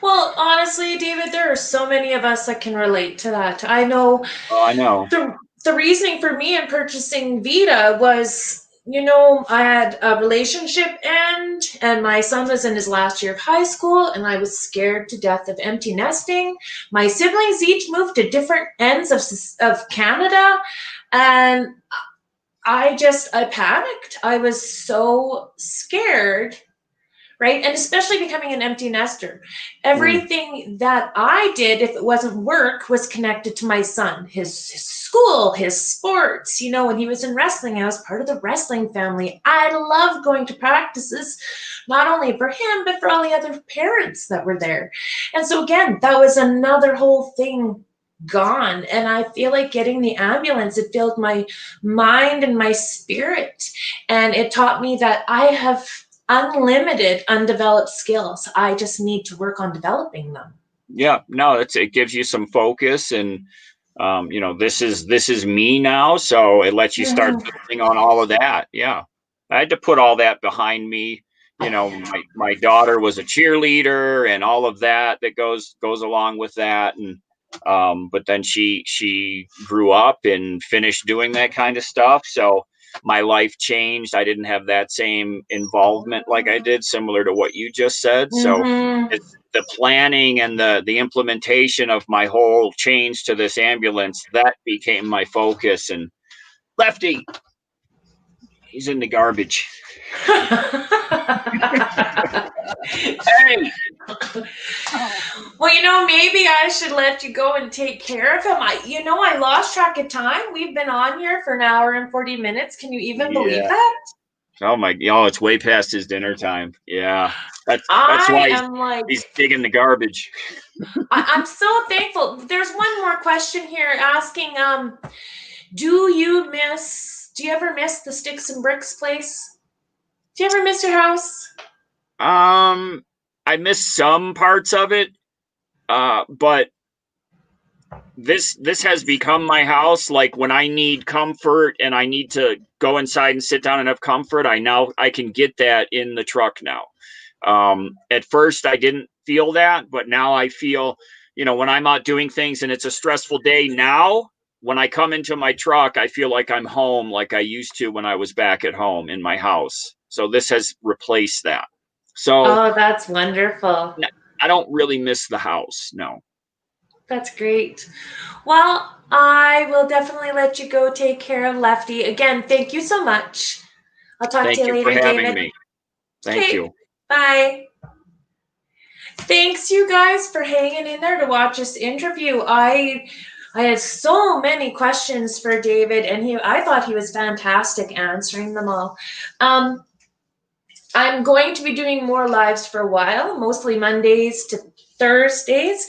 Well, honestly, David, there are so many of us that can relate to that. I know Oh, I know. the reasoning for me in purchasing Vida was, I had a relationship end and my son was in his last year of high school and I was scared to death of empty nesting. My siblings each moved to different ends of Canada and I panicked. I was so scared, right? And especially becoming an empty nester. Mm, Everything that I did, if it wasn't work, was connected to my son, his school, his sports. When he was in wrestling, I was part of the wrestling family. I loved going to practices, not only for him, but for all the other parents that were there. And so, again, that was another whole thing gone. And I feel like getting the ambulance, it filled my mind and my spirit. And it taught me that I have unlimited undeveloped skills. I just need to work on developing them. yeah, no, it gives you some focus. And this is me now, so it lets you start Mhm. building on all of that. Yeah, I had to put all that behind me. My daughter was a cheerleader and all of that goes along with that. And but then she grew up and finished doing that kind of stuff, so my life changed. I didn't have that same involvement like I did, similar to what you just said. So Mhm. it's the planning and the implementation of my whole change to this ambulance that became my focus. And Lefty, he's in the garbage. Hey, Well, maybe I should let you go and take care of him. I lost track of time. We've been on here for an hour and 40 minutes. Can you even believe yeah. that? Oh my, oh, it's way past his dinner time. Yeah, that's I why he's am like, he's digging the garbage. I'm so thankful. There's one more question here asking, do you ever miss the Sticks and Bricks place? Do you ever miss your house? Um, I miss some parts of it, but this has become my house. Like when I need comfort and I need to go inside and sit down and have comfort, I can get that in the truck now. At first I didn't feel that, but now I feel, when I'm out doing things and it's a stressful day now, when I come into my truck, I feel like I'm home, like I used to when I was back at home in my house. So this has replaced that. So Oh, that's wonderful. I don't really miss the house. No. That's great. Well, I will definitely let you go take care of Lefty. Again, thank you so much. I'll talk to Thank you you for later, having David. me. Thank Okay, you. bye. Thanks, you guys, for hanging in there to watch this interview. I had so many questions for David, and I thought he was fantastic answering them all. I'm going to be doing more lives for a while, mostly Mondays to Thursdays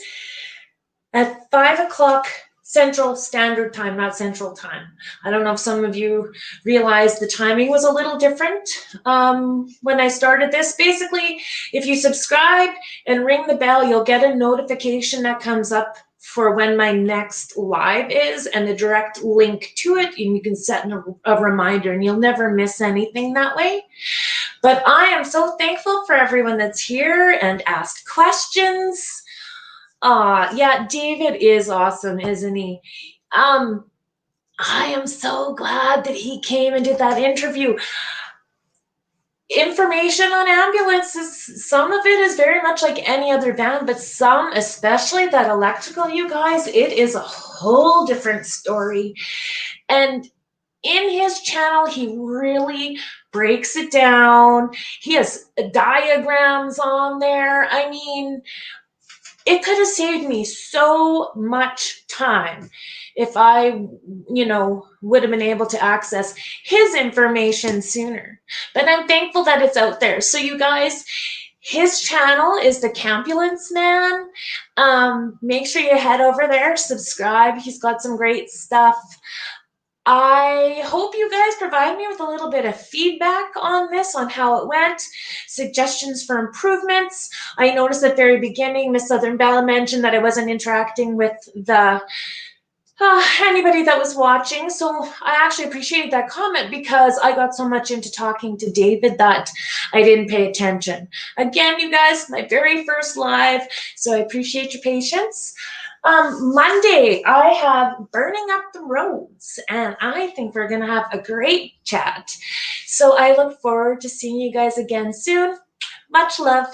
at 5 o'clock Central Standard Time, not Central Time. I don't know if some of you realized the timing was a little different when I started this. Basically, if you subscribe and ring the bell, you'll get a notification that comes up for when my next live is and a direct link to it, and you can set a reminder, and you'll never miss anything that way. But I am so thankful for everyone that's here and asked questions. Yeah, David is awesome, isn't he? I am so glad that he came and did that interview. Information on ambulances, some of it is very much like any other van, but some, especially that electrical, you guys, it is a whole different story. And in his channel, he really breaks it down. He has diagrams on there. I mean, it could have saved me so much time if I, would have been able to access his information sooner. But I'm thankful that it's out there. So you guys, his channel is the Campulance Man. Make sure you head over there, subscribe. He's got some great stuff. I hope you guys provide me with a little bit of feedback on this, on how it went, suggestions for improvements. I noticed at the very beginning, Miss Southern Bella mentioned that I wasn't interacting with anybody that was watching. So I actually appreciated that comment because I got so much into talking to David that I didn't pay attention. Again, you guys, my very first live, so I appreciate your patience. Monday, I have Burning Up the Roads, and I think we're going to have a great chat. So I look forward to seeing you guys again soon. Much love.